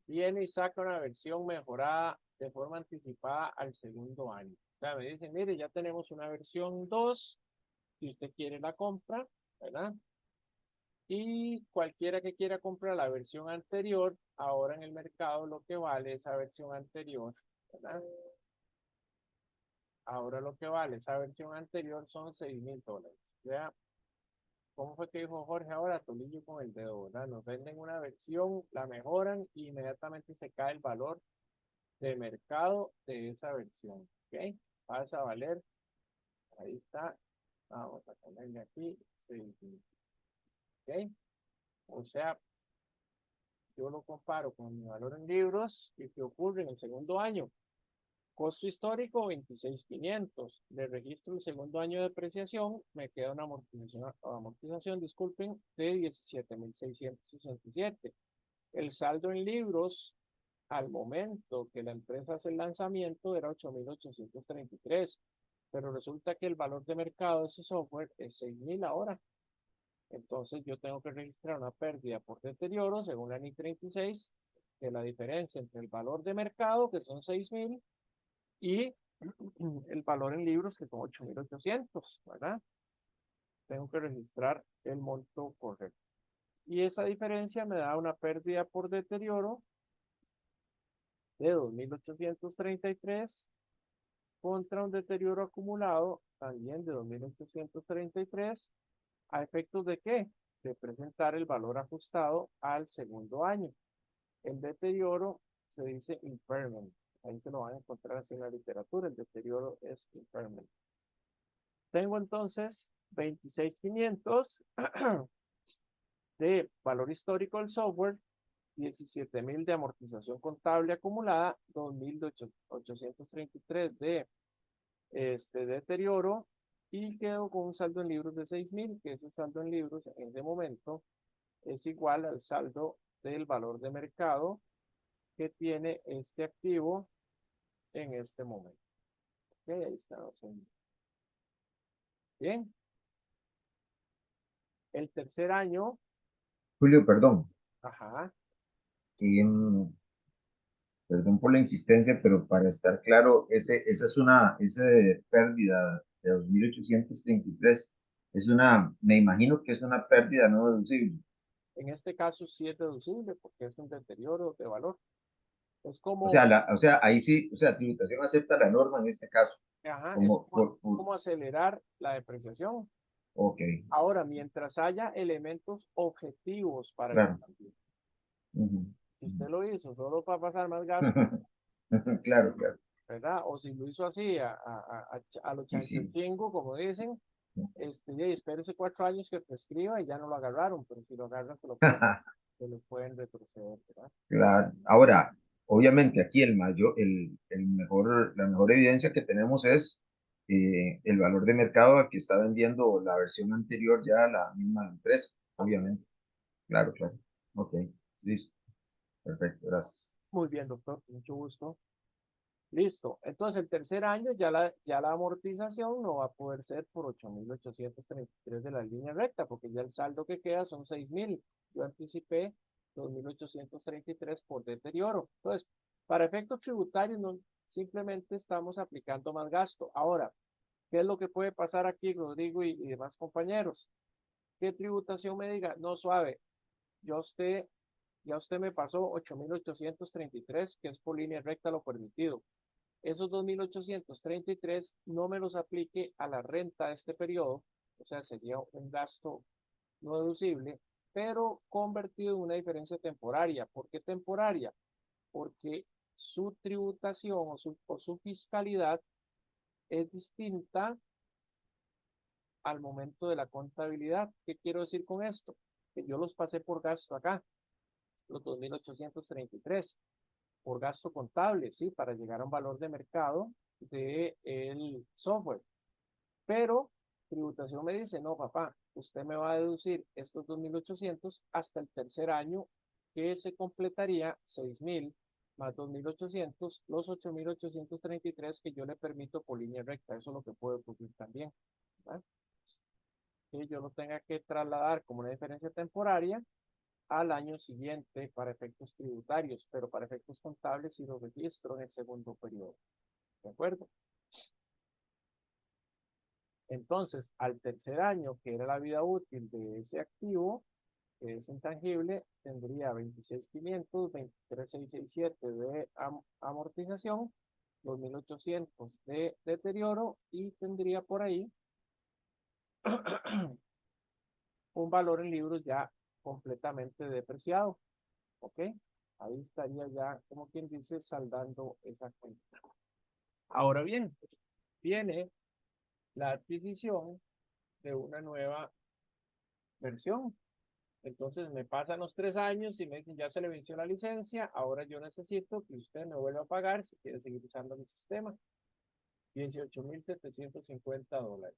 viene y saca una versión mejorada de forma anticipada al segundo año. O sea, me dicen, mire, ya tenemos una versión 2, si usted quiere la compra, ¿verdad? Y cualquiera que quiera comprar la versión anterior, ahora en el mercado lo que vale esa versión anterior, ¿verdad? Ahora lo que vale esa versión anterior son $6,000. ¿Ya? ¿Cómo fue que dijo Jorge ahora? Tolillo con el dedo, ¿verdad? Nos venden una versión, la mejoran y inmediatamente se cae el valor de mercado de esa versión. ¿Ok? Pasa a valer. Ahí está. Vamos a ponerle aquí 6,000. ¿Ok? O sea, yo lo comparo con mi valor en libros y ¿qué ocurre en el segundo año? Costo histórico 26,500. Le registro el segundo año de depreciación, me queda una amortización, disculpen, de 17,667. El saldo en libros al momento que la empresa hace el lanzamiento era 8,833, pero resulta que el valor de mercado de ese software es 6,000 ahora. Entonces yo tengo que registrar una pérdida por deterioro según la NI 36, que la diferencia entre el valor de mercado, que son 6,000, y el valor en libros, que son 8,800, ¿verdad? Tengo que registrar el monto correcto. Y esa diferencia me da una pérdida por deterioro de 2,833 contra un deterioro acumulado también de 2,833. ¿A efectos de qué? De presentar el valor ajustado al segundo año. El deterioro se dice impairment. Ahí se lo van a encontrar así en la literatura. El deterioro es impairment. Tengo entonces 26,500 de valor histórico del software, 17,000 de amortización contable acumulada, 2,833 de deterioro y quedo con un saldo en libros de 6,000, que ese saldo en libros en ese momento es igual al saldo del valor de mercado que tiene este activo en este momento. Ok, ahí está. Bien. El tercer año, Julio, perdón. ajá, Perdón por la insistencia, pero para estar claro, esa es ese pérdida de 2.833 me imagino que es una pérdida no deducible. en este caso sí es deducible porque es un deterioro de valor. Es O sea, como, ahí sí, o sea, tributación acepta la norma en este caso, ajá, como, es como acelerar la depreciación. ok, Ahora, mientras haya elementos objetivos para el claro. cambio, Ujú, si ujú. usted lo hizo solo para pasar más gasto, Claro, claro. ¿verdad? O si lo hizo así a lo Sí, sí. chanchango, como dicen, y espérese 4 años que prescriba y ya no lo agarraron, pero si lo agarran se lo pueden retroceder, ¿verdad? Claro. Ahora, obviamente aquí la mejor evidencia que tenemos es el valor de mercado al que está vendiendo la versión anterior ya la misma empresa, obviamente. Claro, claro. Ok, listo. Perfecto, gracias. Muy bien, doctor, mucho gusto. Listo. Entonces, el tercer año ya la amortización no va a poder ser por 8.833 de la línea recta, porque ya el saldo que queda son 6.000. Yo anticipé 2.833 por deterioro. Entonces, para efectos tributarios, no, simplemente estamos aplicando más gasto. Ahora, ¿qué es lo que puede pasar aquí, Rodrigo y demás compañeros? ¿Qué tributación me diga? No, suave. Yo a usted, ya usted me pasó 8.833, que es por línea recta lo permitido. Esos 2.833 no me los aplique a la renta de este periodo, o sea, sería un gasto no deducible, pero convertido en una diferencia temporaria. ¿Por qué temporaria? Porque su tributación o su fiscalidad es distinta al momento de la contabilidad. ¿Qué quiero decir con esto? Que yo los pasé por gasto acá, los 2.833 por gasto contable, ¿sí? Para llegar a un valor de mercado del software. Pero tributación me dice, no, papá, usted me va a deducir estos 2.800 hasta el tercer año, que se completaría 6.000 más 2.800 los 8.833 que yo le permito por línea recta. Eso es lo que puede ocurrir también, ¿verdad? Que yo lo tenga que trasladar como una diferencia temporaria al año siguiente para efectos tributarios, pero para efectos contables sí lo registro en el segundo periodo. ¿De acuerdo? Entonces, al tercer año, que era la vida útil de ese activo, que es intangible, tendría 26.500, 23.667 de amortización, 2.800 de deterioro y tendría por ahí un valor en libros ya completamente depreciado. ¿Ok? Ahí estaría ya, como quien dice, saldando esa cuenta. Ahora bien, viene la adquisición de una nueva versión. Entonces me pasan los 3 años y me dicen, ya se le venció la licencia, ahora yo necesito que usted me vuelva a pagar si quiere seguir usando mi sistema. $18.750.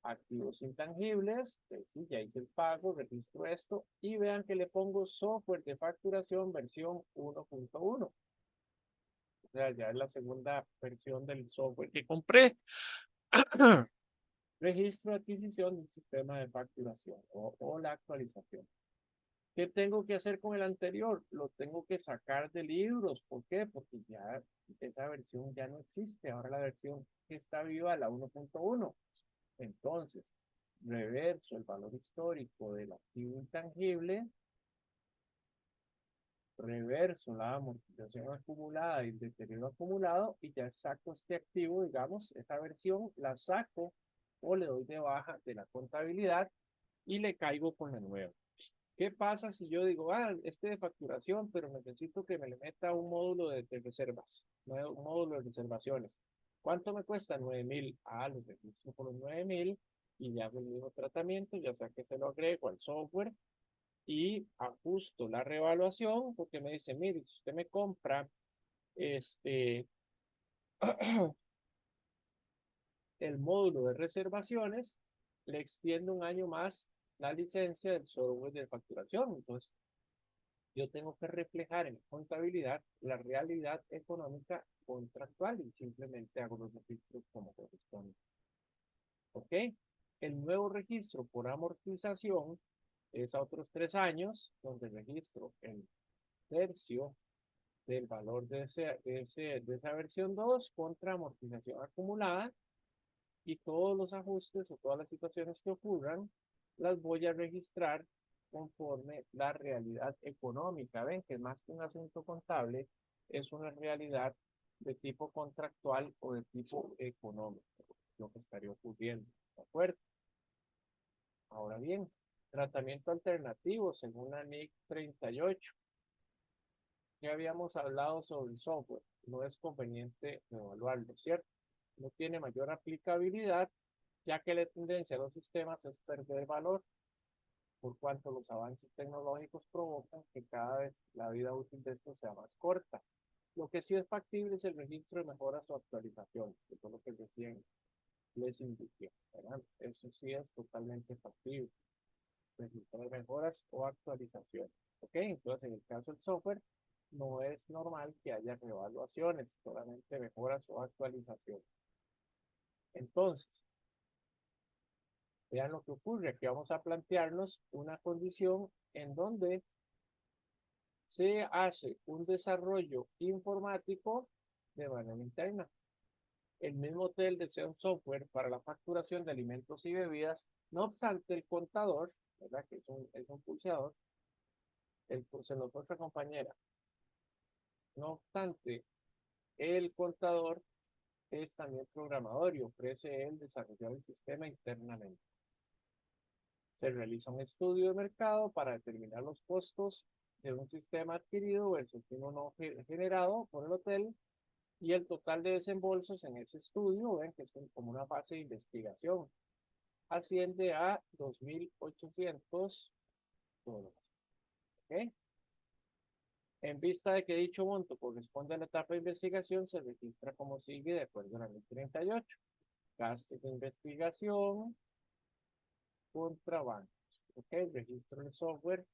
Activos intangibles, sí, ya hice el pago, registro esto y vean que le pongo software de facturación versión 1.1. O sea, ya es la segunda versión del software que compré. Registro de adquisición del sistema de facturación o la actualización. ¿Qué tengo que hacer con el anterior? Lo tengo que sacar de libros. ¿Por qué? Porque ya esa versión ya no existe. Ahora la versión que está viva es la 1.1. Entonces, reverso el valor histórico del activo intangible, reverso la amortización acumulada y el deterioro acumulado y ya saco este activo, digamos, esta versión la saco o le doy de baja de la contabilidad y le caigo con la nueva. ¿Qué pasa si yo digo, este de facturación, pero necesito que me le meta un módulo de reservas, un módulo de reservaciones? ¿Cuánto me cuesta? 9.000. Lo registro por los 9.000 y le hago el mismo tratamiento, ya sea que se lo agrego al software y ajusto la revaluación, porque me dice, mire, si usted me compra este, el módulo de reservaciones, le extiendo un año más la licencia del software de facturación. Entonces, yo tengo que reflejar en contabilidad la realidad económica contractual y simplemente hago los registros como corresponde. ¿Ok? El nuevo registro por amortización es a otros 3 años, donde registro el tercio del valor de esa versión 2 contra amortización acumulada, y todos los ajustes o todas las situaciones que ocurran las voy a registrar conforme la realidad económica. Ven que más que un asunto contable es una realidad de tipo contractual o de tipo económico, lo que estaría ocurriendo. ¿De acuerdo? Ahora bien, tratamiento alternativo según la NIC 38. Ya habíamos hablado sobre el software. No es conveniente evaluarlo, ¿cierto? No tiene mayor aplicabilidad, ya que la tendencia de los sistemas es perder valor, por cuanto los avances tecnológicos provocan que cada vez la vida útil de estos sea más corta. Lo que sí es factible es el registro de mejoras o actualizaciones, que es lo que recién les indiqué, ¿verdad? Eso sí es totalmente factible, registrar mejoras o actualizaciones. ¿Ok? Entonces, en el caso del software, no es normal que haya reevaluaciones, solamente mejoras o actualizaciones. Entonces, vean lo que ocurre. Aquí vamos a plantearnos una condición en donde se hace un desarrollo informático de manera interna. El mismo hotel desea un software para la facturación de alimentos y bebidas. No obstante, el contador, ¿verdad? Que es un pulseador, se lo fue otra compañera. No obstante, el contador es también programador y ofrece el desarrollar el sistema internamente. Se realiza un estudio de mercado para determinar los costos de un sistema adquirido versus uno no generado por el hotel, y el total de desembolsos en ese estudio, ven que es como una fase de investigación, asciende a $2,800. ¿Ok? En vista de que dicho monto corresponde a la etapa de investigación, se registra como sigue de acuerdo a la ley 38. Gastos de investigación contra bancos. ¿Ok? Registro de software,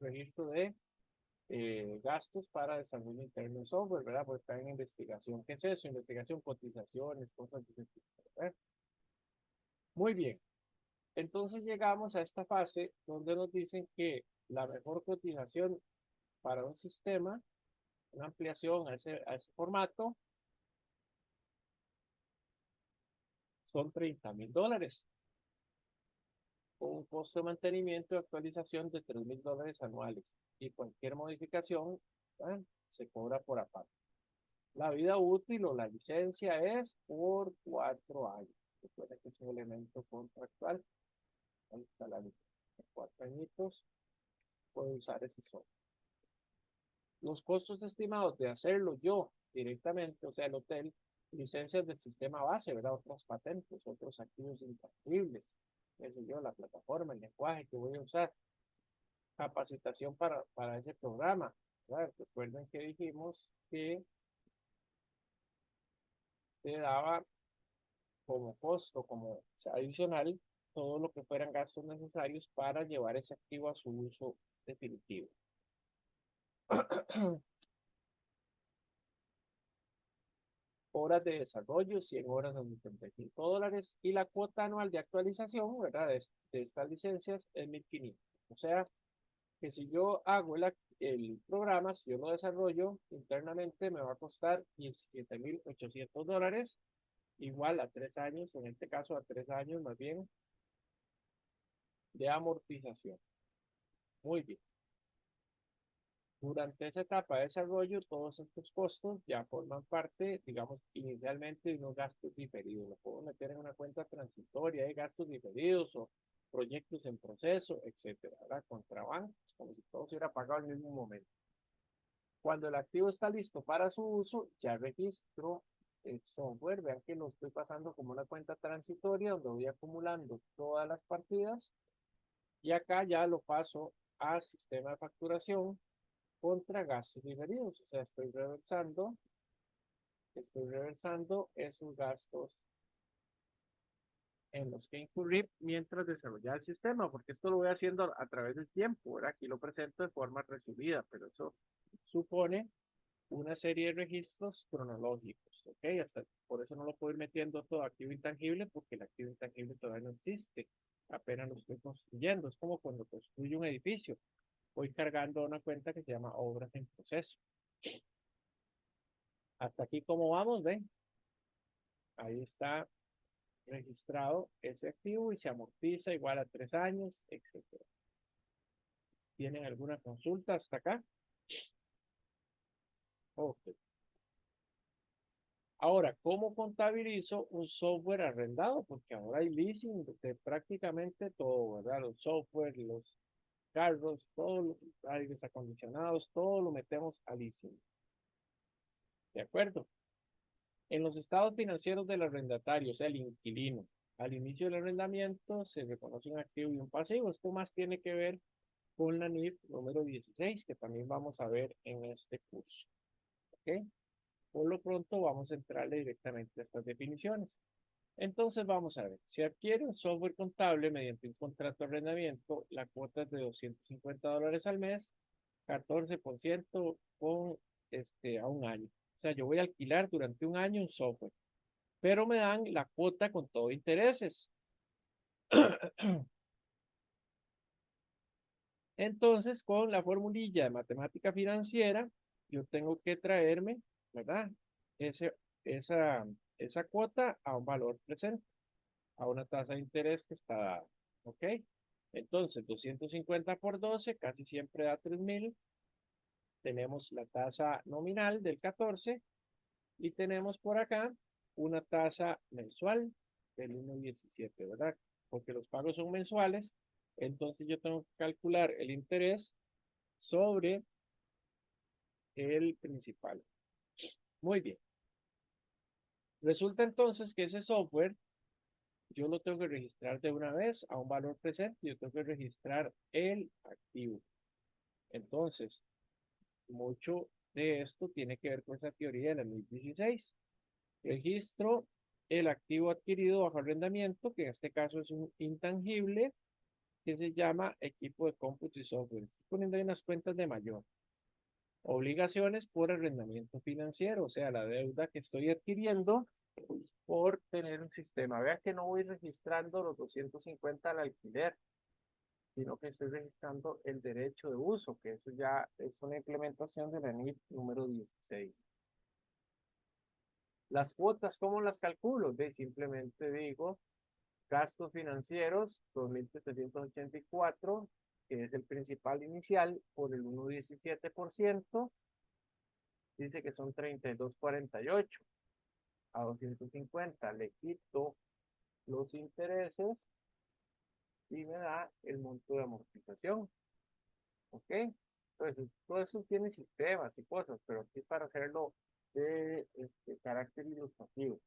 registro de gastos para desarrollo interno de software, ¿verdad? Porque está en investigación. ¿Qué es eso? Investigación, cotizaciones, cosas de ese tipo, ¿verdad? Muy bien. Entonces llegamos a esta fase donde nos dicen que la mejor cotización para un sistema, una ampliación a ese formato, son $30,000, con un costo de mantenimiento y actualización de $3,000 anuales. Y cualquier modificación, ¿verdad?, se cobra por aparte. La vida útil o la licencia es por 4 años. Recuerda que es un elemento contractual. Ahí está la licencia. 4 añitos puedo usar ese software. Los costos estimados de hacerlo yo directamente, o sea, el hotel, licencias del sistema base, ¿verdad? Otras patentes, otros activos intangibles, eso yo, la plataforma, el lenguaje que voy a usar, capacitación para ese programa, ¿verdad? Recuerden que dijimos que se daba como costo, como adicional, todo lo que fueran gastos necesarios para llevar ese activo a su uso definitivo. Horas de desarrollo, 100 horas a $75, y la cuota anual de actualización, ¿verdad?, de estas licencias es 1,500. O sea, que si yo hago el programa, si yo lo desarrollo internamente, me va a costar $17,800, igual a 3 años, en este caso a 3 años más bien, de amortización. Muy bien. Durante esa etapa de desarrollo, todos estos costos ya forman parte, digamos, inicialmente de unos gastos diferidos. Lo puedo meter en una cuenta transitoria de gastos diferidos o proyectos en proceso, etcétera, ¿verdad? Contra bancos, como si todo se hubiera pagado al mismo momento. Cuando el activo está listo para su uso, ya registro el software. Vean que lo estoy pasando como una cuenta transitoria donde voy acumulando todas las partidas, y acá ya lo paso a sistema de facturación contra gastos diferidos. O sea, estoy reversando esos gastos en los que incurrir mientras desarrollaba el sistema, porque esto lo voy haciendo a través del tiempo, ¿verdad? Aquí lo presento de forma resumida, pero eso supone una serie de registros cronológicos, ¿ok? Hasta, por eso no lo puedo ir metiendo todo activo intangible, porque el activo intangible todavía no existe, apenas lo estoy construyendo, es como cuando construyo un edificio, voy cargando una cuenta que se llama obras en proceso. Hasta aquí, ¿cómo vamos? ¿Ven? Ahí está registrado ese activo y se amortiza igual a 3 años, etcétera. ¿Tienen alguna consulta hasta acá? Ok. Ahora, ¿cómo contabilizo un software arrendado? Porque ahora hay leasing de prácticamente todo, ¿verdad? Los software, los carros, todos los aires acondicionados, todo lo metemos a leasing. ¿De acuerdo? En los estados financieros del arrendatario, o sea, el inquilino, al inicio del arrendamiento se reconoce un activo y un pasivo. Esto más tiene que ver con la NIF número 16, que también vamos a ver en este curso. ¿Ok? Por lo pronto vamos a entrarle directamente a estas definiciones. Entonces vamos a ver, si adquiere un software contable mediante un contrato de arrendamiento, la cuota es de $250 al mes, 14% con, a un año. O sea, yo voy a alquilar durante un año un software, pero me dan la cuota con todo intereses. Entonces, con la formulilla de matemática financiera, yo tengo que traerme, ¿verdad? Ese, esa, esa cuota a un valor presente, a una tasa de interés que está dada. ¿Ok? Entonces, 250 por 12 casi siempre da 3.000. Tenemos la tasa nominal del 14 y tenemos por acá una tasa mensual del 1,17, ¿verdad? Porque los pagos son mensuales, entonces yo tengo que calcular el interés sobre el principal. Muy bien. Resulta entonces que ese software yo lo tengo que registrar de una vez a un valor presente, yo tengo que registrar el activo. Entonces, mucho de esto tiene que ver con esa teoría de la 1016. Registro el activo adquirido bajo arrendamiento, que en este caso es un intangible, que se llama equipo de cómputo y software. Estoy poniendo ahí unas cuentas de mayor. Obligaciones por arrendamiento financiero, o sea, la deuda que estoy adquiriendo por tener un sistema. Vea que no voy registrando los 250 al alquiler, sino que estoy registrando el derecho de uso, que eso ya es una implementación de la NIF número 16. Las cuotas, ¿cómo las calculo? Simplemente digo gastos financieros, 2.784, que es el principal inicial, por el 1,17%, dice que son 32,48. A 250 le quito los intereses y me da el monto de amortización. ¿Ok? Entonces, todo eso tiene sistemas y cosas, pero aquí para hacerlo de carácter ilustrativo.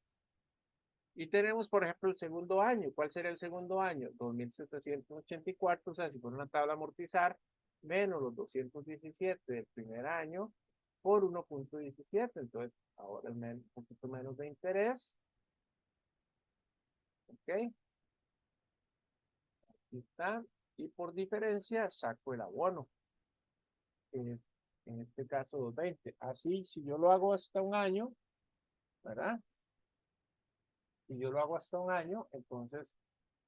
Y tenemos, por ejemplo, el segundo año. ¿Cuál sería el segundo año? 2.784, o sea, si fuera una tabla a amortizar, menos los 217 del primer año por 1,17. Entonces, ahora un poquito menos de interés. ¿Ok? Aquí está. Y por diferencia, saco el abono. En este caso, 220. Así, si yo lo hago hasta un año, ¿verdad? Si yo lo hago hasta un año, entonces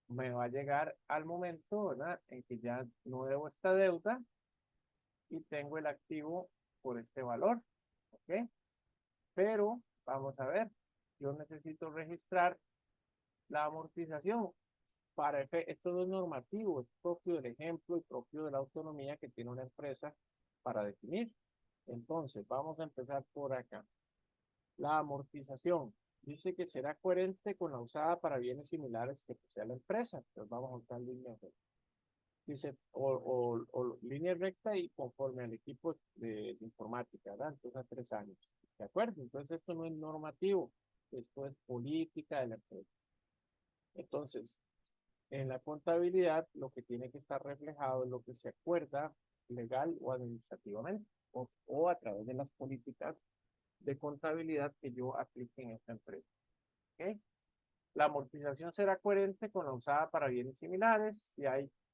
me va a llegar al momento, ¿verdad? En que ya no debo esta deuda y tengo el activo por este valor, ¿ok? Pero, vamos a ver, yo necesito registrar la amortización. Esto no es normativo, es propio del ejemplo y propio de la autonomía que tiene una empresa para definir. Entonces, vamos a empezar por acá. La amortización. Dice que será coherente con la usada para bienes similares que posea la empresa. Entonces vamos a usar línea recta. Dice, o línea recta y conforme al equipo de informática, ¿verdad? Entonces a 3 años. ¿De acuerdo? Entonces esto no es normativo. Esto es política de la empresa. Entonces, en la contabilidad, lo que tiene que estar reflejado es lo que se acuerda legal o administrativamente, o a través de las políticas de contabilidad que yo aplique en esta empresa. ¿Ok? La amortización será coherente con la usada para bienes similares.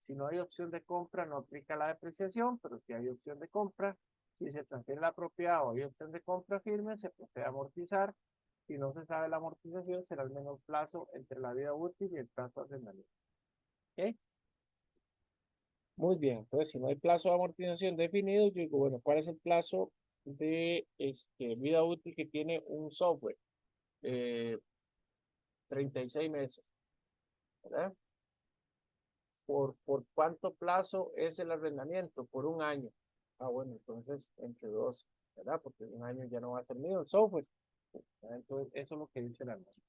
Si no hay opción de compra, no aplica la depreciación, pero si hay opción de compra, si se transfiere la propiedad o hay opción de compra firme, se procede a amortizar. Si no se sabe la amortización, será el menor plazo entre la vida útil y el plazo de arrendamiento. ¿Ok? Muy bien, entonces si no hay plazo de amortización definido, yo digo, bueno, ¿cuál es el plazo de vida útil que tiene un software? 36 meses, ¿verdad? ¿Por cuánto plazo es el arrendamiento? Por un año. Ah, bueno, entonces entre dos, ¿verdad? Porque un año ya no va a terminar el software. ¿Verdad? Entonces, eso es lo que dice la norma.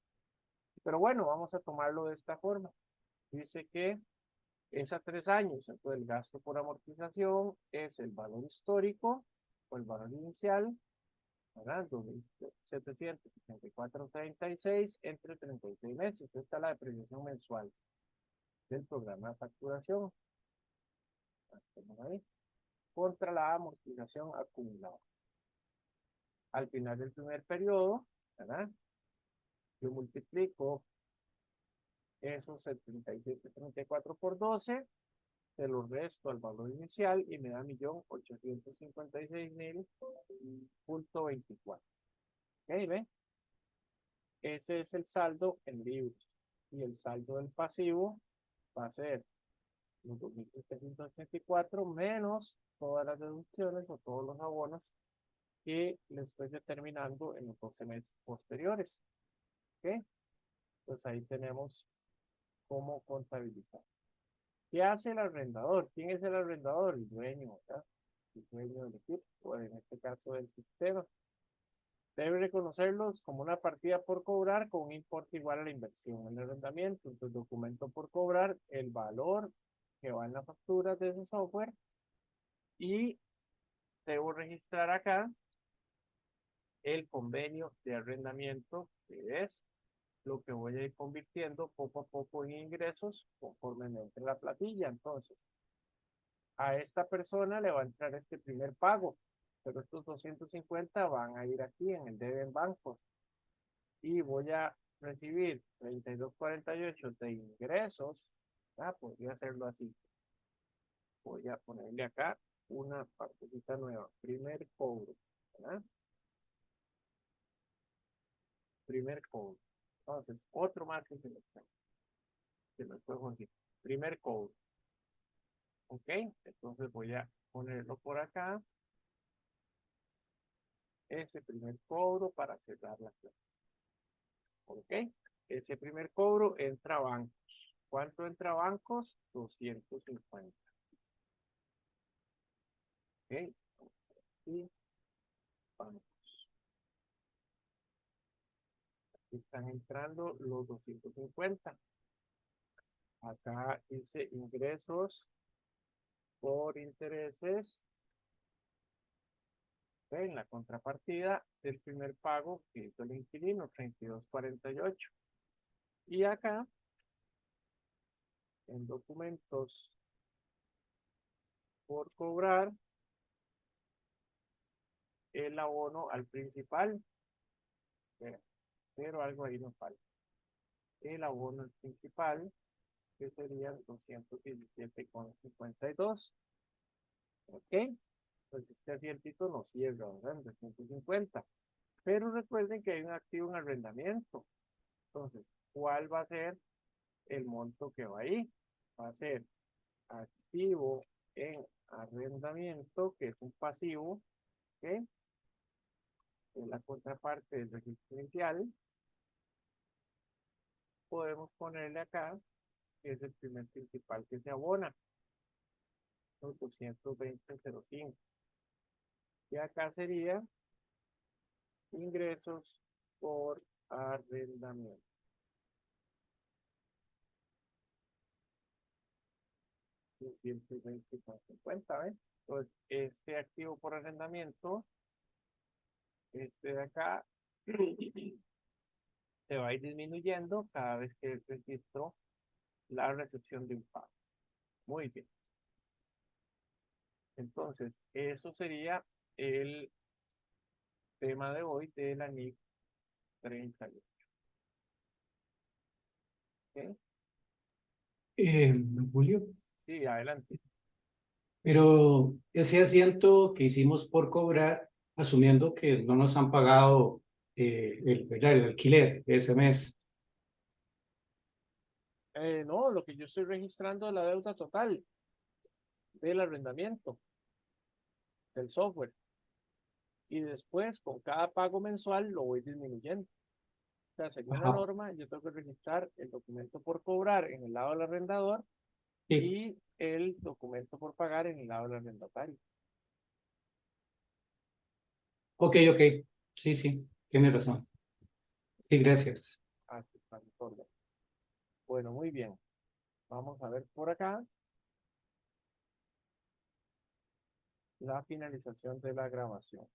Pero bueno, vamos a tomarlo de esta forma. Dice que es a 3 años, entonces el gasto por amortización es el valor histórico o el valor inicial, ¿verdad? 2.764.36 entre 36 meses. Esta es la depreciación mensual del programa de facturación. Ahí, contra la amortización acumulada. Al final del primer periodo, ¿verdad? Yo multiplico esos 77.34 por 12, se lo resto al valor inicial y me da 1.856.000.24. ¿Ok? ¿Ve? Ese es el saldo en libros. Y el saldo del pasivo va a ser los 2.784 menos todas las deducciones o todos los abonos que le estoy determinando en los 12 meses posteriores. ¿Ok? Pues ahí tenemos cómo contabilizar. ¿Qué hace el arrendador? ¿Quién es el arrendador? El dueño, ¿verdad? El dueño del equipo, o en este caso del sistema. Debe reconocerlos como una partida por cobrar con un importe igual a la inversión en el arrendamiento. Entonces, documento por cobrar el valor que va en la factura de ese software y debo registrar acá el convenio de arrendamiento, que es lo que voy a ir convirtiendo poco a poco en ingresos conforme me entre la platilla. Entonces, a esta persona le va a entrar este primer pago, pero estos 250 van a ir aquí en el debe en bancos y voy a recibir 32.48 de ingresos. Podría hacerlo así. Voy a ponerle acá una partecita nueva. Primer cobro, ¿verdad? Primer cobro. Entonces, otro más que se me fue aquí. Primer cobro. Ok, entonces voy a ponerlo por acá. Ese primer cobro para cerrar la clase. Ok, ese primer cobro entra a bancos. ¿Cuánto entra a bancos? 250. Ok, y bancos. Aquí están entrando los 250. Acá dice ingresos por intereses. En la contrapartida del primer pago que hizo el inquilino, 32.48. Y acá, en documentos por cobrar, el abono al principal. Pero algo ahí nos falta. El abono al principal, que serían 217.52. Ok, pues este asientito nos cierra, ¿verdad? En 250. Pero recuerden que hay un activo en arrendamiento. Entonces, ¿cuál va a ser el monto que va ahí? Va a ser activo en arrendamiento, que es un pasivo, ¿ok? En la contraparte del registro inicial, podemos ponerle acá, que es el primer principal que se abona, los 220.05. Y acá sería ingresos por arrendamiento. 220.50, ¿ves? Entonces, este activo por arrendamiento, este de acá, se va a ir disminuyendo cada vez que registro la recepción de un pago. Muy bien. Entonces, eso sería el tema de hoy de la NIC 38. ¿Ok? Julio, Sí, adelante. pero ese asiento que hicimos por cobrar, asumiendo que no nos han pagado ¿verdad? El alquiler de ese mes. No, lo que yo estoy registrando es la deuda total del arrendamiento del software. Y después, con cada pago mensual, lo voy disminuyendo. O sea, según la Ajá, norma, yo tengo que registrar el documento por cobrar en el lado del arrendador sí. y el documento por pagar en el lado del arrendatario. Ok, ok. Sí, sí, tiene razón. Sí, gracias. Así está, Victoria. Bueno, muy bien. Vamos a ver por acá la finalización de la grabación.